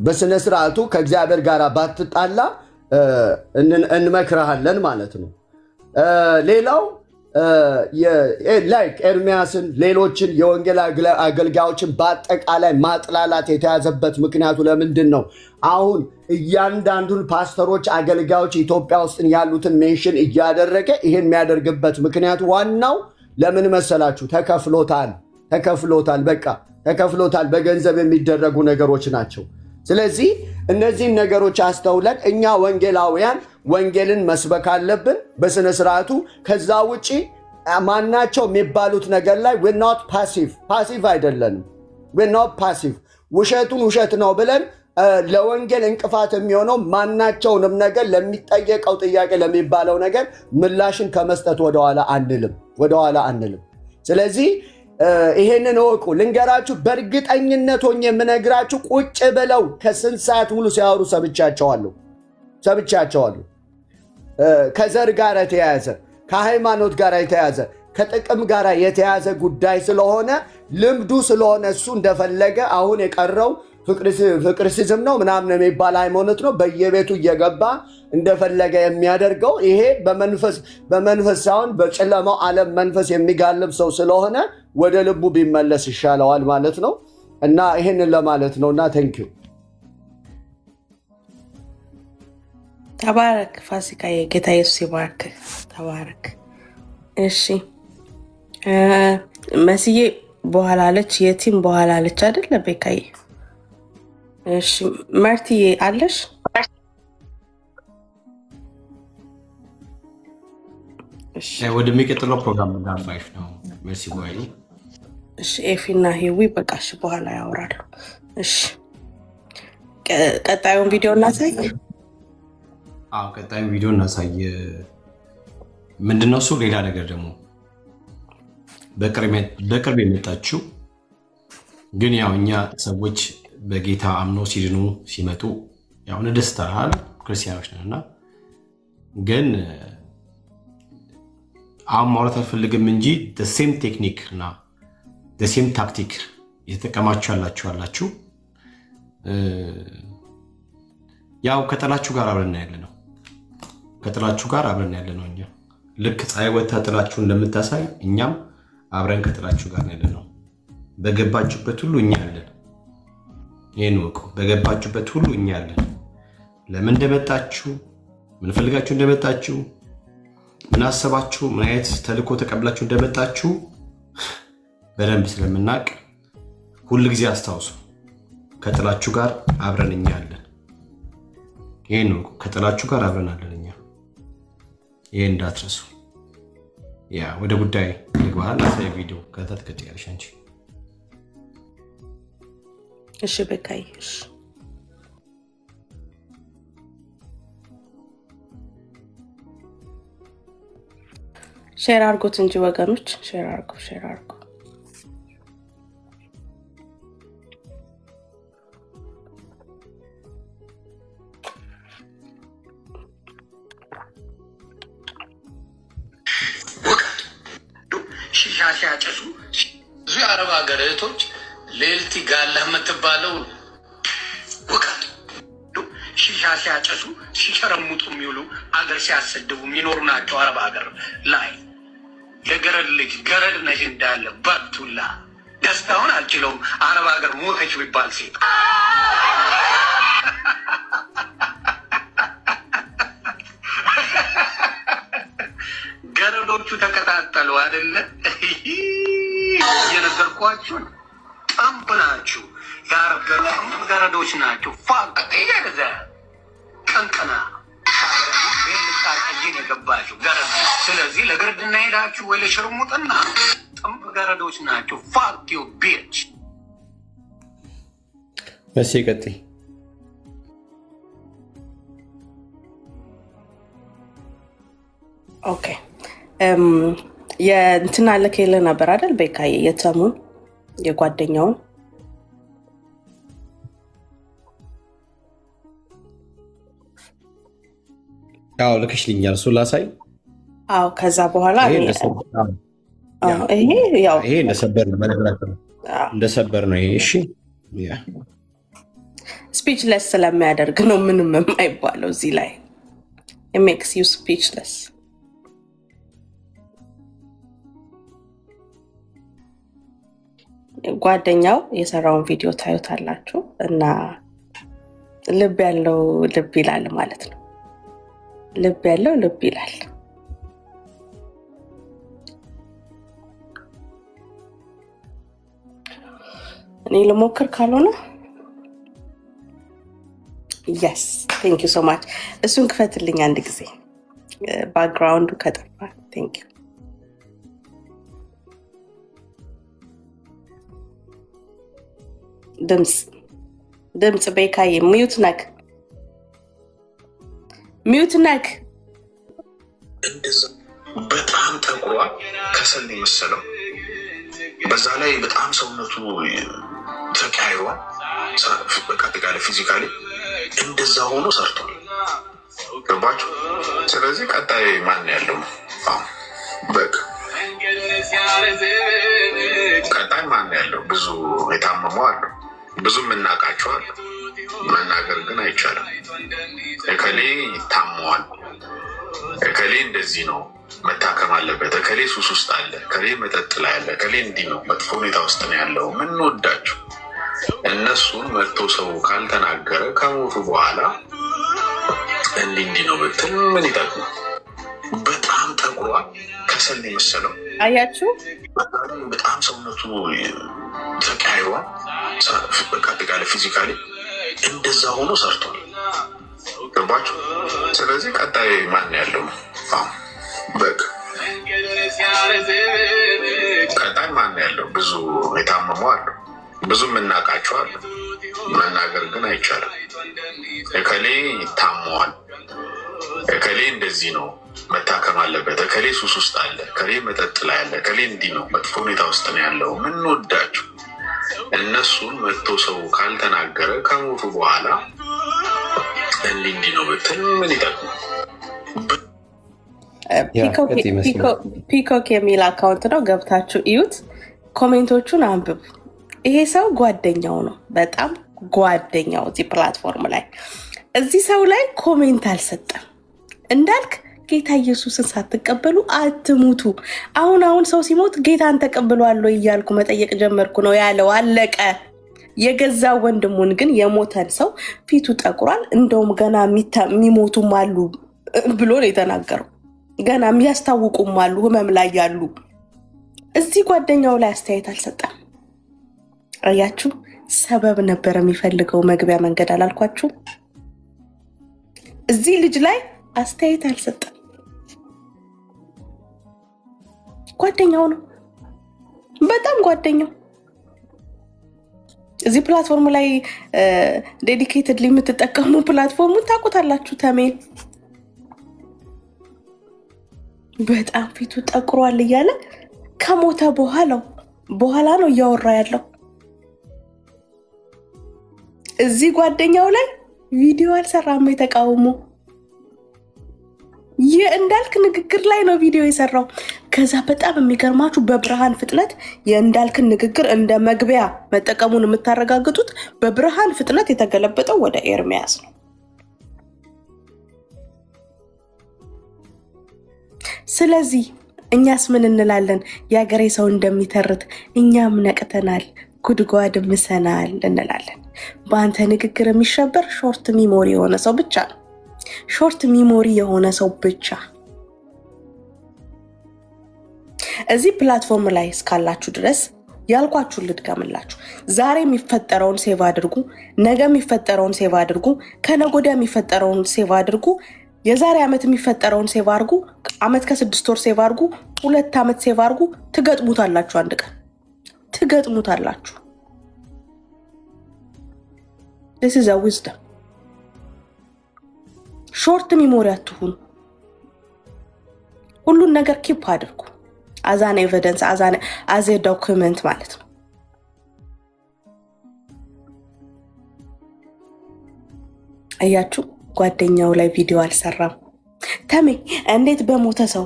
በስነ ስርዓቱ ከእግዚአብሔር ጋር ባትጣላ እንመክርሃለን ማለት ነው። ሌላው ላይክ ኤርሚያስን ሌሎችን የወንጌል አገልጋዮችን በአጠቃላይ ማጥላላት የተያዘበት ምክንያቱ ለምንድን ነው? አሁን እያንዳንዱን ፓስተሮች፣ አገልጋዮች ኢትዮጵያ ውስጥ ያሉትን ሜንሽን እያደረገ ይሄን የሚያደርግበት ምክንያቱ ዋናው ለምን መሰላችሁ? ተከፍሎታል። በቃ ተከፍሎታል። በገንዘብ የሚደረጉ ነገሮች ናቸው። ስለዚህ እነዚህን ነገሮች አስተውለን እኛ ወንጌላውያን ወንጌልን መስበክ አለብን በስነ ስርዓቱ። ከዛ ውጪ ማናቸው የሚባሉት ነገር ላይ we're not passive አይደለንም። we're not passive። ውሸቱን ውሸት ነው ብለን ለወንጌል እንቅፋት የሚሆነው ማናቸውንም ነገር ለሚጠየቀው ጥያቄ ለሚባለው ነገር ምላሽን ከመስጠት ወደኋላ አንልም። ስለዚህ ይሄንን እወቁ። ልንገራችሁ፣ በእርግጠኝነት ሆኜ የምነግራችሁ ቁጭ ብለው ከስንት ሰዓት ሙሉ ሲያወሩ ሰብቻቸዋለሁ። ከዘር ጋር የተያያዘ ከሃይማኖት ጋር የተያያዘ ከጥቅም ጋር የተያያዘ ጉዳይ ስለሆነ ልምዱ ስለሆነ እሱ እንደፈለገ አሁን የቀረው ፍቅርሲዝም ነው ምናምን የሚባል ሃይማኖት ነው በየቤቱ እየገባ እንደፈለገ የሚያደርገው ይሄ በመንፈስ ሳይሆን በጨለማው ዓለም መንፈስ የሚጋልብ ሰው ስለሆነ ወደ ልቡ ቢመለስ ይሻለዋል ማለት ነው። እና ይሄንን ለማለት ነውና ቴንኪዩ። ተባረክ ፋሲካ፣ የጌታ ኢየሱስ ይባርክ። ተባረክ። እሺ መስዬ በኋላ አለች፣ የቲም በኋላ አለች አይደለ ቤካዬ? እሺ መርትዬ አለሽ? ወደሚቀጥለው ፕሮግራም እንዳልፋሽ ነው። ሜርሲ ቦይ። እሺ ኤፊና ሂዊ በቃ እሺ፣ በኋላ ያወራሉ። እሺ ቀጣዩን ቪዲዮ እናሳይ። ቀጣዩን ቪዲዮ እናሳይ። ምንድነው እሱ? ሌላ ነገር ደግሞ በቅርብ የመጣችው ግን ያው እኛ ሰዎች በጌታ አምኖ ሲድኑ ሲመጡ ያው ደስታል ክርስቲያኖች ነንና ግን አሁን ማውራት አልፈልግም እንጂ ሴም ቴክኒክ እና ሴም ታክቲክ እየተጠቀማችሁ ያላችሁ ያው ከጥላችሁ ጋር አብረን ያለ ነው። እኛ ልክ ፀሐይ ወጥታ ጥላችሁ እንደምታሳይ እኛም አብረን ከጥላችሁ ጋር ያለ ነው። በገባችሁበት ሁሉ እኛ አለን። ይሄን ወቁ። በገባችሁበት ሁሉ እኛ አለን። ለምን እንደመጣችሁ፣ ምን ፈልጋችሁ እንደመጣችሁ፣ ምን አሰባችሁ፣ ምን አይነት ተልእኮ ተቀብላችሁ እንደመጣችሁ በደንብ ስለምናቅ ሁሉ ጊዜ አስታውሱ። ከጥላችሁ ጋር አብረን እኛ አለን። ይሄን ወቁ። ከጥላችሁ ጋር አብረን አለን እኛ። ይሄን እንዳትረሱ። ያ ወደ ጉዳይ ልግባል። አሳይ ቪዲዮ ከታት ከጥያለሽ አንቺ። እሺ በቃይ። እሺ ሼር አድርጉት እንጂ ወገኖች፣ ሼር አድርጉ። ሺሻ ሲያጨሱ ብዙ የአረብ ሀገር እህቶች ሌልቲ ጋላ የምትባለው ወቃት ሺሻ ሲያጨሱ ሲሸረሙጡ የሚውሉ አገር ሲያሰድቡ የሚኖሩ ናቸው። አረብ ሀገር ላይ የገረድ ልጅ ገረድ ነሽ እንዳለ በቱላ ደስታውን አልችለውም። አረብ ሀገር ሞተች ቢባል ሴት ገረዶቹ ተከታተሉ አይደለ? እየነገርኳችሁን ጠንብ ናችሁ። የአረብ ገረዶች ናቸው። ፋቀጥ እያገዘ ቀንቀና ቤልጣቀጅን የገባችሁ ገረድ። ስለዚህ ለግርድና ሄዳችሁ ወይ ለሽርሙጥና ጠንብ ገረዶች ናቸው። ፋክቲው ቤች መሲ ቀጥይ። ኦኬ የእንትና ለከለ ነበር አይደል? ቤካዬ የተሙን የጓደኛውን ያው ልክሽልኛል። እሱ ላሳይ። አዎ ከዛ በኋላ ይሄ እንደሰበር ነው ማለት ነው። እንደሰበር ነው ይሄ። እሺ ስፒችለስ ስለሚያደርግ ነው ምንም የማይባለው እዚህ ላይ it makes you speechless። ጓደኛው የሰራውን ቪዲዮ ታዩታላችሁ እና ልብ ያለው ልብ ይላል ማለት ነው። ልብ ያለው ልብ ይላል። እኔ ልሞክር ካልሆነ yes thank you so much። እሱን ክፈትልኝ አንድ ጊዜ ባክግራውንዱ ከጠፋ thank you። ድምፅ ቤካዬ ሚዩት ነክ እንደዛ በጣም ጠቁሯል። ከሰል የመሰለው በዛ ላይ በጣም ሰውነቱ ተቀያይሯል። በቃ አጠቃላይ ፊዚካሊ እንደዛ ሆኖ ሰርቷል። ገባችሁ? ስለዚህ ቀጣይ ማን ያለው በቃ ቀጣይ ማን ያለው? ብዙ የታመሙ አሉ፣ ብዙ የምናውቃቸው አሉ። መናገር ግን አይቻልም። እከሌ ይታመዋል፣ እከሌ እንደዚህ ነው መታከም አለበት፣ እከሌ ሱስ ውስጥ አለ፣ እከሌ መጠጥ ላይ አለ፣ እከሌ እንዲህ ነው መጥፎ ሁኔታ ውስጥ ነው ያለው። ምን ወዳችሁ እነሱን መጥቶ ሰው ካልተናገረ ከሞቱ በኋላ እንዲህ ነው ብትል ምን ይጠቅማል? በጣም ጠቁሯል። ከሰል የመሰለው አያችሁ፣ በጣም ሰውነቱ ተቀያይሯል። በቃ አጠቃላይ ፊዚካሊ እንደዛ ሆኖ ሰርቷል። ገባችሁ? ስለዚህ ቀጣይ ማን ያለው? በቃ ቀጣይ ማን ያለው? ብዙ የታመሙ አሉ፣ ብዙ የምናውቃቸው አሉ። መናገር ግን አይቻልም። እከሌ ይታመዋል፣ እከሌ እንደዚህ ነው መታከም አለበት፣ እከሌ ሱስ ውስጥ አለ፣ እከሌ መጠጥ ላይ አለ፣ እከሌ እንዲህ ነው መጥፎ ሁኔታ ውስጥ ነው ያለው። ምን ወዳችሁ እነሱን መጥቶ ሰው ካልተናገረ ከሞቱ በኋላ እንዲህ ነው ብትል ምን ይጠቅማል? ፒኮክ የሚል አካውንት ነው፣ ገብታችሁ እዩት፣ ኮሜንቶቹን አንብቡ። ይሄ ሰው ጓደኛው ነው፣ በጣም ጓደኛው። እዚህ ፕላትፎርም ላይ እዚህ ሰው ላይ ኮሜንት አልሰጠም። እንዳልክ ጌታ ኢየሱስን ሳትቀበሉ አትሙቱ። አሁን ሰው ሲሞት ጌታን ተቀብሏል እያልኩ መጠየቅ ጀመርኩ ነው ያለው። አለቀ። የገዛ ወንድሙን ግን የሞተን ሰው ፊቱ ጠቁሯል፣ እንደውም ገና የሚሞቱም አሉ ብሎ ነው የተናገረው። ገና የሚያስታውቁም አሉ፣ ህመም ላይ ያሉ። እዚህ ጓደኛው ላይ አስተያየት አልሰጠም። አያችሁ፣ ሰበብ ነበር የሚፈልገው፣ መግቢያ መንገድ አላልኳችሁ? እዚህ ልጅ ላይ አስተያየት አልሰጠም። ጓደኛው ነው፣ በጣም ጓደኛው። እዚህ ፕላትፎርም ላይ ዴዲኬትድ የምትጠቀሙ ፕላትፎርሙን ታውቁታላችሁ። ተሜን በጣም ፊቱ ጠቁሯል እያለ ከሞተ በኋላ ነው እያወራ ያለው። እዚህ ጓደኛው ላይ ቪዲዮ አልሰራም የተቃውሞ የእንዳልክ ንግግር ላይ ነው ቪዲዮ የሰራው። ከዛ በጣም የሚገርማችሁ በብርሃን ፍጥነት የእንዳልክን ንግግር እንደ መግቢያ መጠቀሙን የምታረጋግጡት በብርሃን ፍጥነት የተገለበጠው ወደ ኤርሚያስ ነው። ስለዚህ እኛስ ምን እንላለን? የሀገሬ ሰው እንደሚተርት እኛም ነቅተናል፣ ጉድጓድ ምሰናል እንላለን። በአንተ ንግግር የሚሸበር ሾርት ሚሞሪ የሆነ ሰው ብቻ ነው። ሾርት ሚሞሪ የሆነ ሰው ብቻ። እዚህ ፕላትፎርም ላይ እስካላችሁ ድረስ ያልኳችሁን ልድገምላችሁ። ዛሬ የሚፈጠረውን ሴቭ አድርጉ፣ ነገ የሚፈጠረውን ሴቭ አድርጉ፣ ከነገ ወዲያ የሚፈጠረውን ሴቭ አድርጉ፣ የዛሬ ዓመት የሚፈጠረውን ሴቭ አድርጉ፣ ዓመት ከ6 ወር ሴቭ አድርጉ፣ 2 ዓመት ሴቭ አድርጉ። ትገጥሙታላችሁ፣ አንድ ቀን ትገጥሙታላችሁ። this is a wisdom። ሾርት ሚሞሪ አትሁኑ። ሁሉን ነገር ኪፕ አድርጉ። አዛን ኤቪደንስ አዜ ዶክመንት ማለት ነው። አያችሁ፣ ጓደኛው ላይ ቪዲዮ አልሰራም። ተሜ እንዴት በሞተ ሰው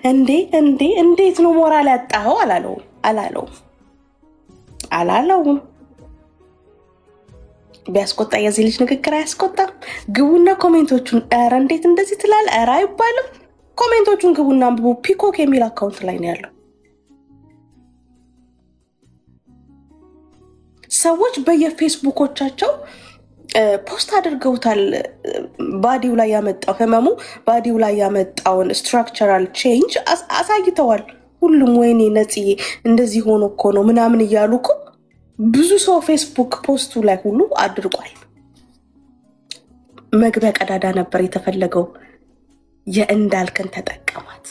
እንዴት ነው ሞራል ያጣኸው? አላለውም። ቢያስቆጣ የዚህ ልጅ ንግግር አያስቆጣም? ግቡና ኮሜንቶቹን ኧረ እንዴት እንደዚህ ትላል ኧረ አይባልም። ኮሜንቶቹን ግቡና አንብቡ። ፒኮክ የሚል አካውንት ላይ ነው ያለው። ሰዎች በየፌስቡኮቻቸው ፖስት አድርገውታል። ባዲው ላይ ያመጣው ህመሙ ባዲው ላይ ያመጣውን ስትራክቸራል ቼንጅ አሳይተዋል። ሁሉም ወይኔ ነጽዬ እንደዚህ ሆኖ እኮ ነው ምናምን እያሉ እኮ ብዙ ሰው ፌስቡክ ፖስቱ ላይ ሁሉ አድርጓል። መግቢያ ቀዳዳ ነበር የተፈለገው። የእንዳልክን ተጠቀማት።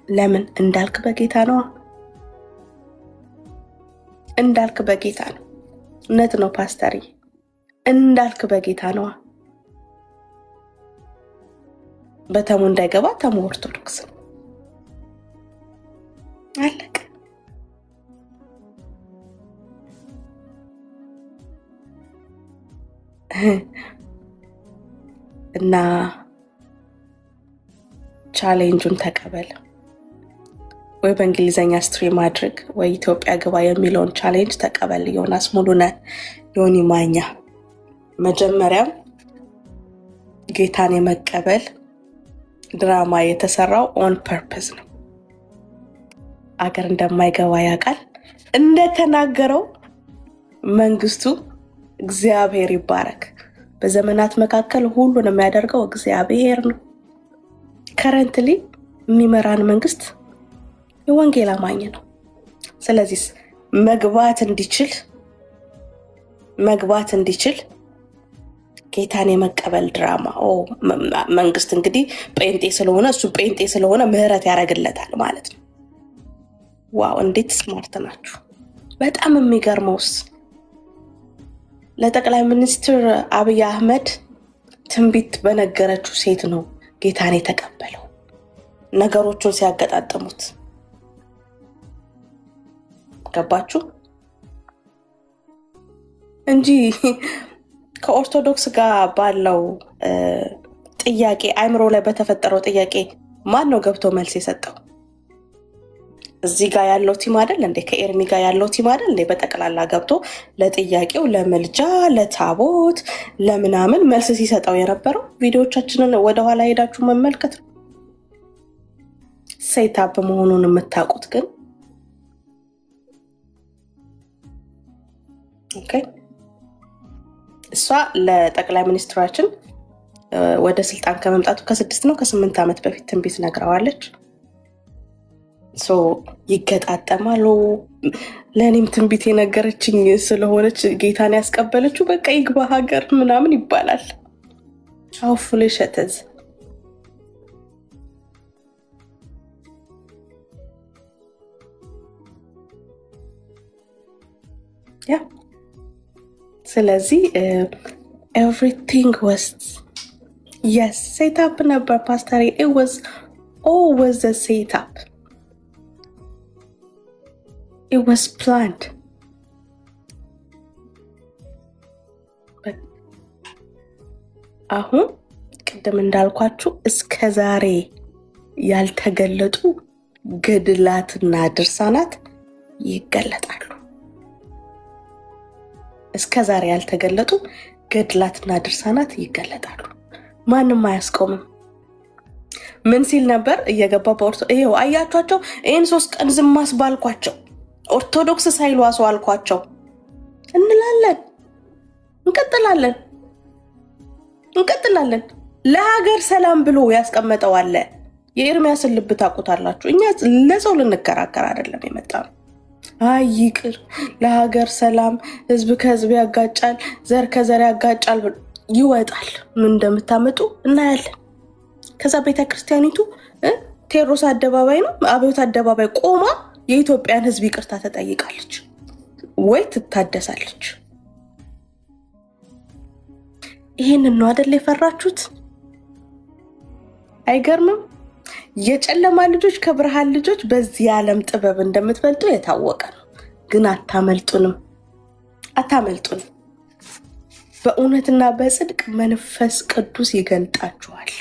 ለምን? እንዳልክ በጌታ ነው። እንዳልክ በጌታ ነው። እውነት ነው ፓስተሪ። እንዳልክ በጌታ ነዋ። በተሙ እንዳይገባ ተሙ ኦርቶዶክስ አለቀ። እና ቻሌንጁን ተቀበል። ወይ በእንግሊዘኛ ስትሪም አድርግ ወይ ኢትዮጵያ ግባ የሚለውን ቻሌንጅ ተቀበል። ዮናስ ሙሉነህ፣ ዮኒ ማኛ መጀመሪያም ጌታን የመቀበል ድራማ የተሰራው ኦን ፐርፐዝ ነው። አገር እንደማይገባ ያውቃል። እንደተናገረው መንግስቱ እግዚአብሔር ይባረክ። በዘመናት መካከል ሁሉን የሚያደርገው እግዚአብሔር ነው። ከረንትሊ የሚመራን መንግስት የወንጌል አማኝ ነው። ስለዚህ መግባት እንዲችል ጌታን የመቀበል ድራማ መንግስት እንግዲህ ጴንጤ ስለሆነ እሱ ጴንጤ ስለሆነ ምህረት ያደርግለታል ማለት ነው። ዋው እንዴት ስማርት ናችሁ! በጣም የሚገርመውስ ለጠቅላይ ሚኒስትር አብይ አህመድ ትንቢት በነገረችው ሴት ነው ጌታን የተቀበለው። ነገሮቹን ሲያገጣጥሙት ገባችሁ እንጂ ከኦርቶዶክስ ጋር ባለው ጥያቄ አይምሮ ላይ በተፈጠረው ጥያቄ ማን ነው ገብቶ መልስ የሰጠው? እዚህ ጋር ያለው ቲም አይደል እንዴ? ከኤርሚ ጋር ያለው ቲም አይደል እንዴ? በጠቅላላ ገብቶ ለጥያቄው፣ ለምልጃ፣ ለታቦት፣ ለምናምን መልስ ሲሰጠው የነበረው። ቪዲዮዎቻችንን ወደኋላ ሄዳችሁ መመልከት ነው። ሴታፕ መሆኑን የምታውቁት ግን ኦኬ። እሷ ለጠቅላይ ሚኒስትራችን ወደ ስልጣን ከመምጣቱ ከ6 ነው ከ8 ዓመት በፊት ትንቢት ነግረዋለች። ይገጣጠማሉ። ለእኔም ትንቢት የነገረችኝ ስለሆነች ጌታን ያስቀበለችው በቃ ይግባ ሀገር ምናምን ይባላል። ሀውፉሊ ሸተዝ ያ ስለዚህ everything was yes setup ነበር ፓስተር። it was always a setup. It was planned. አሁን ቅድም እንዳልኳችሁ እስከዛሬ ያልተገለጡ ገድላትና ድርሳናት ይገለጣሉ። እስከዛሬ ያልተገለጡ ገድላትና ድርሳናት ይገለጣሉ። ማንም አያስቆምም። ምን ሲል ነበር እየገባ ይሄው አያቷቸው። ይህን 3 ቀን ዝም አስባልኳቸው ኦርቶዶክስ ሳይሉ አስዋልኳቸው እንላለን። እንቀጥላለን። ለሀገር ሰላም ብሎ ያስቀመጠው አለ። የኤርሚያስን ልብ ታውቁታላችሁ። እኛ ለሰው ልንከራከር አይደለም የመጣነው። አይ ይቅር፣ ለሀገር ሰላም ህዝብ ከህዝብ ያጋጫል፣ ዘር ከዘር ያጋጫል ይወጣል። ምን እንደምታመጡ እናያለን። ከዛ ቤተክርስቲያኒቱ ቴዎድሮስ አደባባይ ነው አብዮት አደባባይ ቆማ የኢትዮጵያን ህዝብ ይቅርታ ተጠይቃለች ወይ ትታደሳለች። ይሄንን ነው አይደል የፈራችሁት? አይገርምም? የጨለማ ልጆች ከብርሃን ልጆች በዚህ ዓለም ጥበብ እንደምትበልጡ የታወቀ ነው። ግን አታመልጡንም። በእውነትና በጽድቅ መንፈስ ቅዱስ ይገልጣችኋል።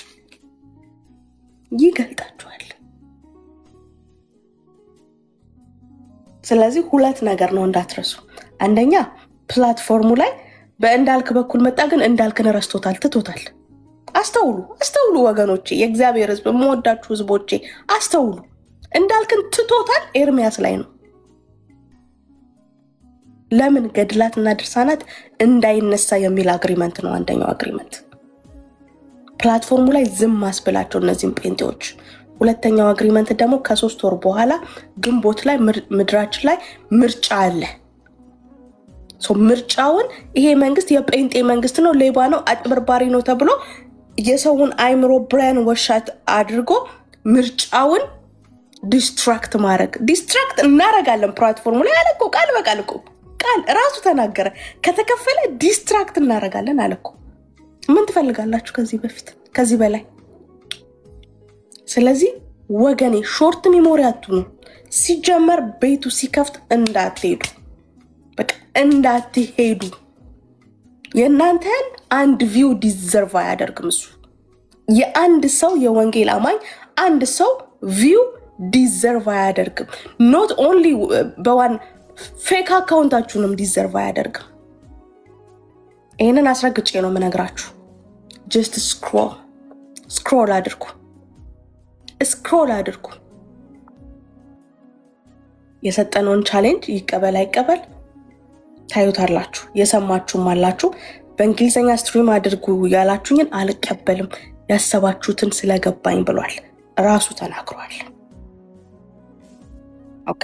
ስለዚህ 2 ነገር ነው እንዳትረሱ። አንደኛ ፕላትፎርሙ ላይ በእንዳልክ በኩል መጣ፣ ግን እንዳልክን ረስቶታል፣ ትቶታል። አስተውሉ ወገኖቼ፣ የእግዚአብሔር ህዝብ፣ የምወዳችሁ ህዝቦቼ አስተውሉ። እንዳልክን ትቶታል፣ ኤርሚያስ ላይ ነው። ለምን? ገድላትና ድርሳናት እንዳይነሳ የሚል አግሪመንት ነው አንደኛው አግሪመንት። ፕላትፎርሙ ላይ ዝም ማስብላቸው እነዚህም ጴንጤዎች። ሁለተኛው አግሪመንት ደግሞ ከ3 ወር በኋላ ግንቦት ላይ ምድራችን ላይ ምርጫ አለ። ምርጫውን ይሄ መንግስት የጴንጤ መንግስት ነው፣ ሌባ ነው፣ አጭበርባሪ ነው ተብሎ የሰውን አይምሮ ብሬን ወሻት አድርጎ ምርጫውን ዲስትራክት እናረጋለን። ፕላትፎርሙ ላይ አለ እኮ ቃል ራሱ ተናገረ። ከተከፈለ ዲስትራክት እናደርጋለን አለ እኮ። ምን ትፈልጋላችሁ ከዚህ በላይ? ስለዚህ ወገኔ ሾርት ሚሞሪ አትሁኑ። ሲጀመር ቤቱ ሲከፍት እንዳትሄዱ፣ በቃ እንዳትሄዱ። የእናንተን አንድ ቪው ዲዘርቭ አያደርግም እሱ። የአንድ ሰው የወንጌል አማኝ አንድ ሰው ቪው ዲዘርቭ አያደርግም። ኖት ኦንሊ በዋን ፌክ አካውንታችሁንም ዲዘርቭ አያደርግም። ይህንን አስረግጬ ነው የምነግራችሁ። ጀስት ስክሮል አድርጉ። የሰጠነውን ቻሌንጅ ይቀበል አይቀበል ታዩታላችሁ። የሰማችሁም አላችሁ። በእንግሊዝኛ ስትሪም አድርጉ ያላችሁኝን አልቀበልም ያሰባችሁትን ስለገባኝ ብሏል፣ ራሱ ተናግሯል። ኦኬ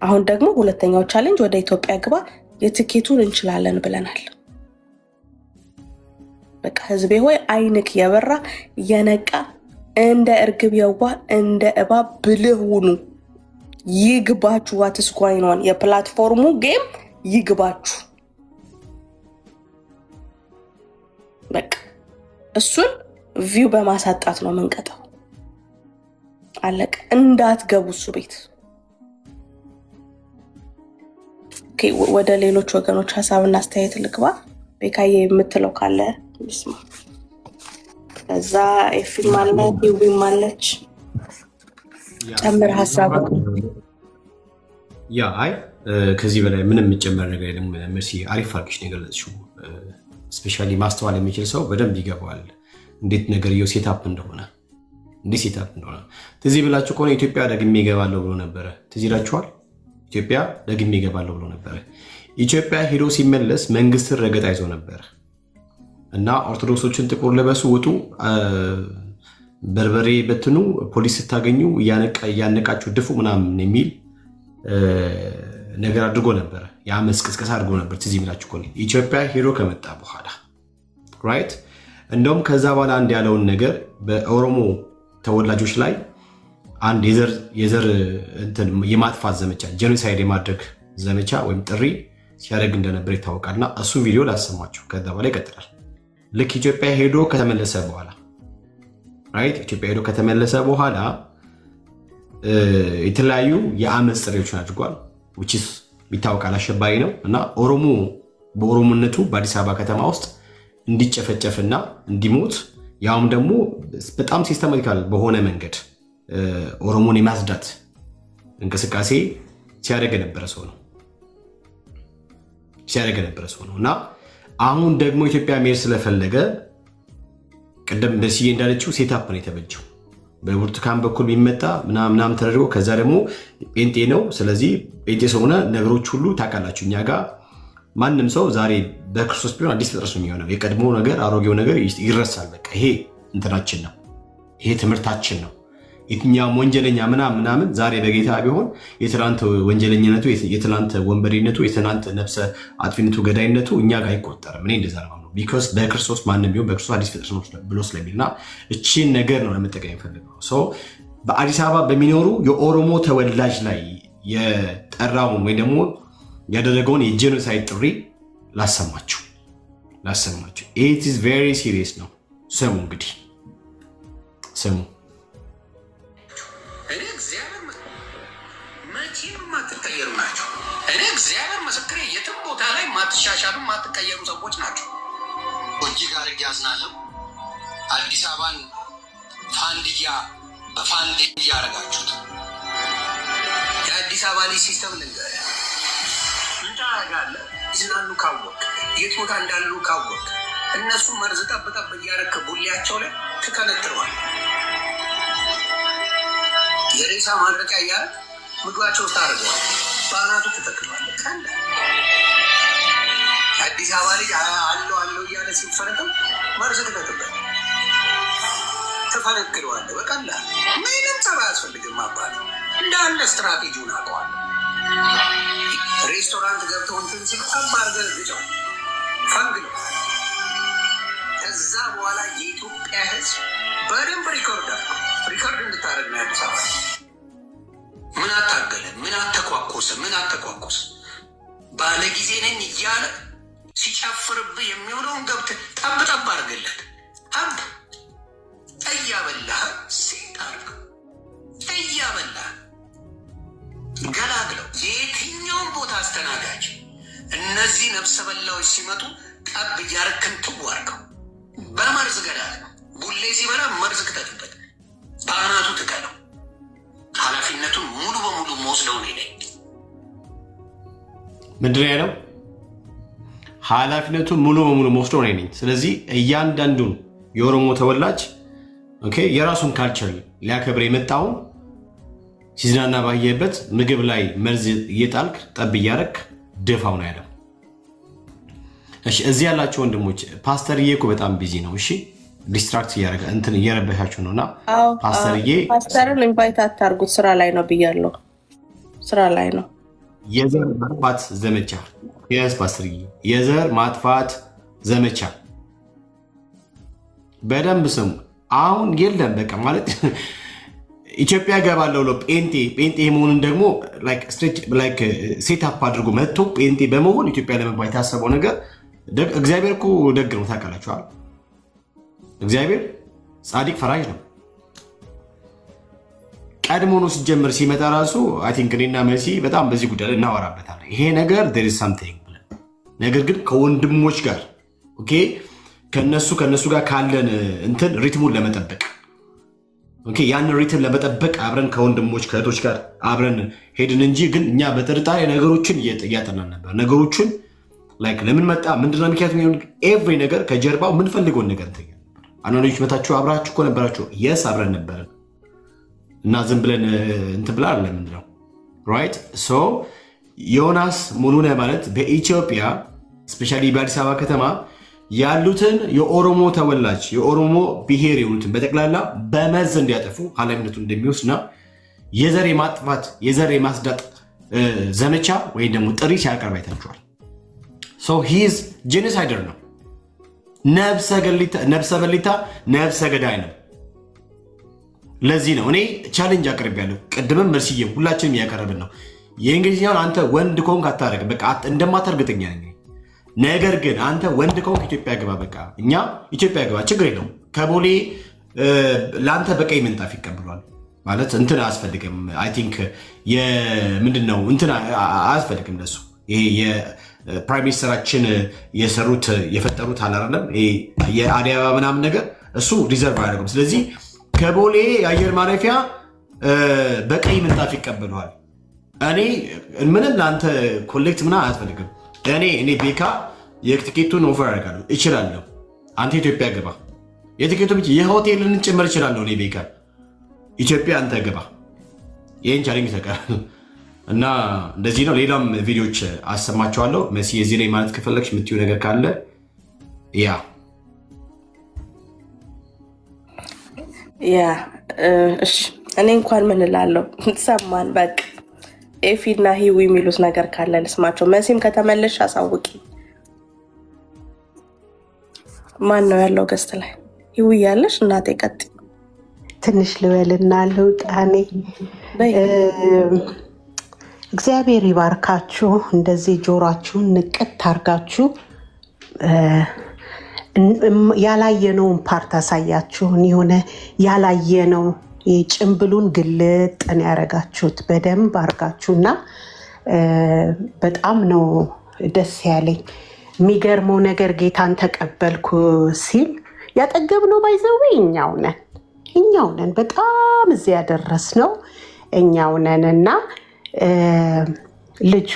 አሁን ደግሞ ሁለተኛው ቻሌንጅ ወደ ኢትዮጵያ ግባ፣ የትኬቱን እንችላለን ብለናል። በቃ ህዝቤ ሆይ አይንክ የበራ የነቃ እንደ እርግብ የዋህ እንደ እባብ ብልህ ሁኑ። ይግባችሁ። ዋትስ ጎይንግ ኦን የፕላትፎርሙ ጌም ይግባችሁ። በቃ እሱን ቪው በማሳጣት ነው መንቀጣው። አለቀ። እንዳትገቡ እሱ ቤት። ኦኬ ወደ ሌሎች ወገኖች ሀሳብና አስተያየት ልግባ። ቤካዬ የምትለው ካለ ይስማ። ከዛ ኤፊም አለ ሂዊም አለች። ጨምር ሀሳብ። ያ አይ ከዚህ በላይ ምንም የሚጨመር ነገር የለም። መሲ አሪፍ አድርገሽ ነው የገለጽሽው። ስፔሻሊ ማስተዋል የሚችል ሰው በደንብ ይገባዋል እንዴት ነገርየው ሴታፕ እንደሆነ። ትዝ ብላችሁ ከሆነ ኢትዮጵያ ደግሜ እገባለሁ ብሎ ነበረ። ትዝ ይላችኋል? ኢትዮጵያ ደግሜ እገባለሁ ብሎ ነበረ። ኢትዮጵያ ሄዶ ሲመለስ መንግስትን ረገጣ ይዞ ነበር እና ኦርቶዶክሶችን ጥቁር ልበሱ፣ ውጡ፣ በርበሬ በትኑ፣ ፖሊስ ስታገኙ እያነቃችሁ ድፉ ምናምን የሚል ነገር አድርጎ ነበረ። የአመፅ ቅስቀሳ አድርጎ ነበር። ትዝ ይላችሁ ከሆነ ኢትዮጵያ ሄዶ ከመጣ በኋላ ራይት። እንደውም ከዛ በኋላ አንድ ያለውን ነገር በኦሮሞ ተወላጆች ላይ አንድ የዘር የማጥፋት ዘመቻ ጄኖሳይድ የማድረግ ዘመቻ ወይም ጥሪ ሲያደርግ እንደነበር ይታወቃል። እና እሱን ቪዲዮ ላሰማችሁ። ከዛ በኋላ ይቀጥላል። ልክ ኢትዮጵያ ሄዶ ከተመለሰ በኋላ ራይት፣ ኢትዮጵያ ሄዶ ከተመለሰ በኋላ የተለያዩ የአመፅ ጥሪዎችን አድርጓል። which ይታወቃል፣ አሸባሪ ነው እና ኦሮሞ በኦሮሞነቱ በአዲስ አበባ ከተማ ውስጥ እንዲጨፈጨፍና እንዲሞት ያውም ደግሞ በጣም ሲስተማቲካል በሆነ መንገድ ኦሮሞን የማጽዳት እንቅስቃሴ ሲያደርግ የነበረ ሰው ነው እና አሁን ደግሞ ኢትዮጵያ መሄድ ስለፈለገ ቀደም በሲዬ እንዳለችው ሴታፕ ነው የተበጀው። በብርቱካን በኩል ቢመጣ ምናምን ተደርጎ ከዛ ደግሞ ጴንጤ ነው። ስለዚህ ጴንጤ ስለሆነ ነገሮች ሁሉ ታውቃላችሁ፣ እኛ ጋር ማንም ሰው ዛሬ በክርስቶስ ቢሆን አዲስ ፍጥረት ነው የሚሆነው። የቀድሞ ነገር አሮጌው ነገር ይረሳል። በቃ ይሄ እንትናችን ነው፣ ይሄ ትምህርታችን ነው። የትኛውም ወንጀለኛ ምናምን ዛሬ በጌታ ቢሆን የትናንት ወንጀለኝነቱ፣ የትናንት ወንበዴነቱ፣ የትናንት ነፍሰ አጥፊነቱ፣ ገዳይነቱ እኛ ጋር አይቆጠርም። እኔ እንደዛ ነው። ቢኮዝ በክርስቶስ ማንም ቢሆን በክርስቶስ አዲስ ፍጥረት ነው ብሎ ስለሚልና እቺን ነገር ነው ለመጠቀም የፈለገው። በአዲስ አበባ በሚኖሩ የኦሮሞ ተወላጅ ላይ የጠራውን ወይ ደግሞ ያደረገውን የጄኖሳይድ ጥሪ ላሰማችሁ። ኢት ኢዝ ቬሪ ሲሪየስ ነው። ስሙ እንግዲህ ስሙ። እኔ እግዚአብሔር መቼም ማትቀየሩ ናቸው። እኔ እግዚአብሔር ምስክሬ፣ የትም ቦታ ላይ ማትሻሻሉ ማትቀየሩ ሰዎች ናቸው። እጅግ አድርጌ አዝናለሁ። አዲስ አበባን በፋንድያ አረጋችሁት። የአዲስ አበባ ልጅ ሲስተም ልንገርህ፣ ምን ታደርጋለህ? ይዝናሉ ካወቅ፣ የት ቦታ እንዳሉ ካወቅ፣ እነሱ መርዝ ጠብጠብ እያረክ ቡሌያቸው ላይ ትከነትረዋል። የሬሳ ማድረቂያ እያረክ ምግባቸው ታደርገዋል። በአናቱ ትተክለዋል። ቀንደ አዲስ አበባ ልጅ አለው እያለ ሲፈረጠው መርዝ ትከትበት ትፈነግለዋለህ። በቀላል ምንም ጸባ አያስፈልግም። አባት እንዳለ ስትራቴጂውን አውቀዋለሁ። ሬስቶራንት ገብተው እንትን ሲል ጠብ አድርገህ ግጫው ፈንግለው። ከዛ በኋላ የኢትዮጵያ ሕዝብ በደንብ ሪኮርድ እንድታደርግ ነው። አዲስ አበባ ምን አታገለ? ምን አተኳኮሰ? ባለ ጊዜ ነኝ እያለ ሲጨፍርብህ የሚውለውን ገብተህ ጠብ ጠብ አድርግለት። ጠብ እያበላህ ሴት አድርገው እያበላህ ገላግለው። የየትኛውን ቦታ አስተናጋጅ እነዚህ ነፍሰ በላዎች ሲመጡ ጠብ እያረክን ትዋርገው። በመርዝ ገላግለው። ቡሌ ሲበላ መርዝ ክተትበት፣ በአናቱ ትቀለው። ኃላፊነቱን ሙሉ በሙሉ መወስደው ነው ነኝ። ምንድን ነው ያለው? ኃላፊነቱን ሙሉ በሙሉ መወስደው ነው ነኝ። ስለዚህ እያንዳንዱን የኦሮሞ ተወላጅ የራሱን ካልቸር ሊያከብር የመጣውን ሲዝናና ባየበት ምግብ ላይ መርዝ እየጣልክ ጠብ እያረክ ድፋው ነው ያለው። እሺ እዚህ ያላችሁ ወንድሞች ፓስተርዬ እኮ በጣም ቢዚ ነው። እሺ ዲስትራክት እያደረገ እንትን እየረበሻችሁ ነውና ፓስተርን ኢንቫይት አታርጉት፣ ስራ ላይ ነው ብያለሁ። ስራ ላይ ነው። የዘር ማጥፋት ዘመቻ ፓስተርዬ፣ የዘር ማጥፋት ዘመቻ በደንብ ስሙ። አሁን የለም በቃ ማለት ኢትዮጵያ ገባለው ሎ ጴንጤ መሆኑን ደግሞ ሴት አፕ አድርጎ መጥቶ ጴንጤ በመሆን ኢትዮጵያ ለመግባት የታሰበው ነገር እግዚአብሔር እኮ ደግ ነው ታውቃላችኋል። እግዚአብሔር ጻድቅ ፈራጅ ነው። ቀድሞ ነው ሲጀምር ሲመጣ ራሱ አይ ቲንክ እኔና መሲ በጣም በዚህ ጉዳይ እናወራበታለን። ይሄ ነገር there is something ብለን ነገር ግን ከወንድሞች ጋር ከነሱ ጋር ካለን እንትን ሪትሙን ለመጠበቅ ያንን ሪትም ለመጠበቅ አብረን ከወንድሞች ከእህቶች ጋር አብረን ሄድን እንጂ ግን እኛ በጥርጣሬ ነገሮችን እያጠናን ነበር። ነገሮችን ለምን መጣ ምንድነው ምክንያቱም ኤቭሪ ነገር ከጀርባው የምንፈልገውን ነገር እንትን አንዳንዶች መታችሁ አብራችሁ እኮ ነበራችሁ። የስ አብረን ነበርን እና ዝም ብለን እንትን ብላ አለ ምንድነው ራይት። ሶ ዮናስ ሙሉነህ ማለት በኢትዮጵያ ስፔሻሊ በአዲስ አበባ ከተማ ያሉትን የኦሮሞ ተወላጅ የኦሮሞ ብሔር የሆኑትን በጠቅላላ በመርዝ እንዲያጠፉ ኃላፊነቱን እንደሚወስድና የዘር ማጥፋት የዘር ማስዳጥ ዘመቻ ወይም ደግሞ ጥሪ ሲያቀርብ አይታችኋል። ሶ ሂዝ ጄኖሳይደር ነው። ነብሰ በሊታ ነብሰ ገዳይ ነው። ለዚህ ነው እኔ ቻሌንጅ አቅርቤያለሁ። ቅድምም መርስዬም ሁላችንም እያቀረብን ነው። የእንግሊዝኛውን አንተ ወንድ ከሆንክ አታደርግ በቃ እንደማታርግጠኛ ነኝ። ነገር ግን አንተ ወንድ ከሆንክ ኢትዮጵያ ግባ፣ በቃ እኛ ኢትዮጵያ ግባ፣ ችግር የለውም። ከቦሌ ለአንተ በቀይ ምንጣፍ ይቀብሏል ማለት እንትን አያስፈልግም። አይ ቲንክ ምንድነው እንትን አያስፈልግም ለሱ። ይሄ የፕራይም ሚኒስትራችን የሰሩት የፈጠሩት አላለም የአዲስ አበባ ምናምን ነገር እሱ ሪዘርቭ አያደርግም። ስለዚህ ከቦሌ የአየር ማረፊያ በቀይ ምንጣፍ ይቀበሏል። እኔ ምንም ለአንተ ኮሌክት ምና አያስፈልግም። እኔ ቤካ የትኬቱን ኦፈር አደርጋለሁ እችላለሁ። አንተ ኢትዮጵያ ግባ፣ የትኬቱ ብቻ የሆቴልን ጭምር እችላለሁ። እኔ ቤካ ኢትዮጵያ አንተ ግባ። ይህን ቻሌንጅ ተቀበል እና እንደዚህ ነው። ሌላም ቪዲዮዎች አሰማቸዋለሁ። መሲ የዚህ ላይ ማለት ከፈለግሽ የምትዩ ነገር ካለ እሺ። እኔ እንኳን ምን እላለሁ ሰማን በቃ ኤፊ እና ሂዊ የሚሉት ነገር ካለ ልስማቸው። መሲም ከተመለሽ አሳውቂ። ማን ነው ያለው ገስት ላይ? ሂዊ ያለሽ እናቴ ቀጥ ትንሽ ልበልና ልውጣኔ። እግዚአብሔር ይባርካችሁ። እንደዚህ ጆሯችሁን ንቅት አርጋችሁ ያላየነውን ፓርት አሳያችሁን። የሆነ ያላየነው ጭምብሉን ግልጥን ያደረጋችሁት በደንብ አርጋችሁና በጣም ነው ደስ ያለኝ። የሚገርመው ነገር ጌታን ተቀበልኩ ሲል ያጠገብነው ባይዘው እኛው ነን። በጣም እዚህ ያደረስነው እኛው ነን እና ልጁ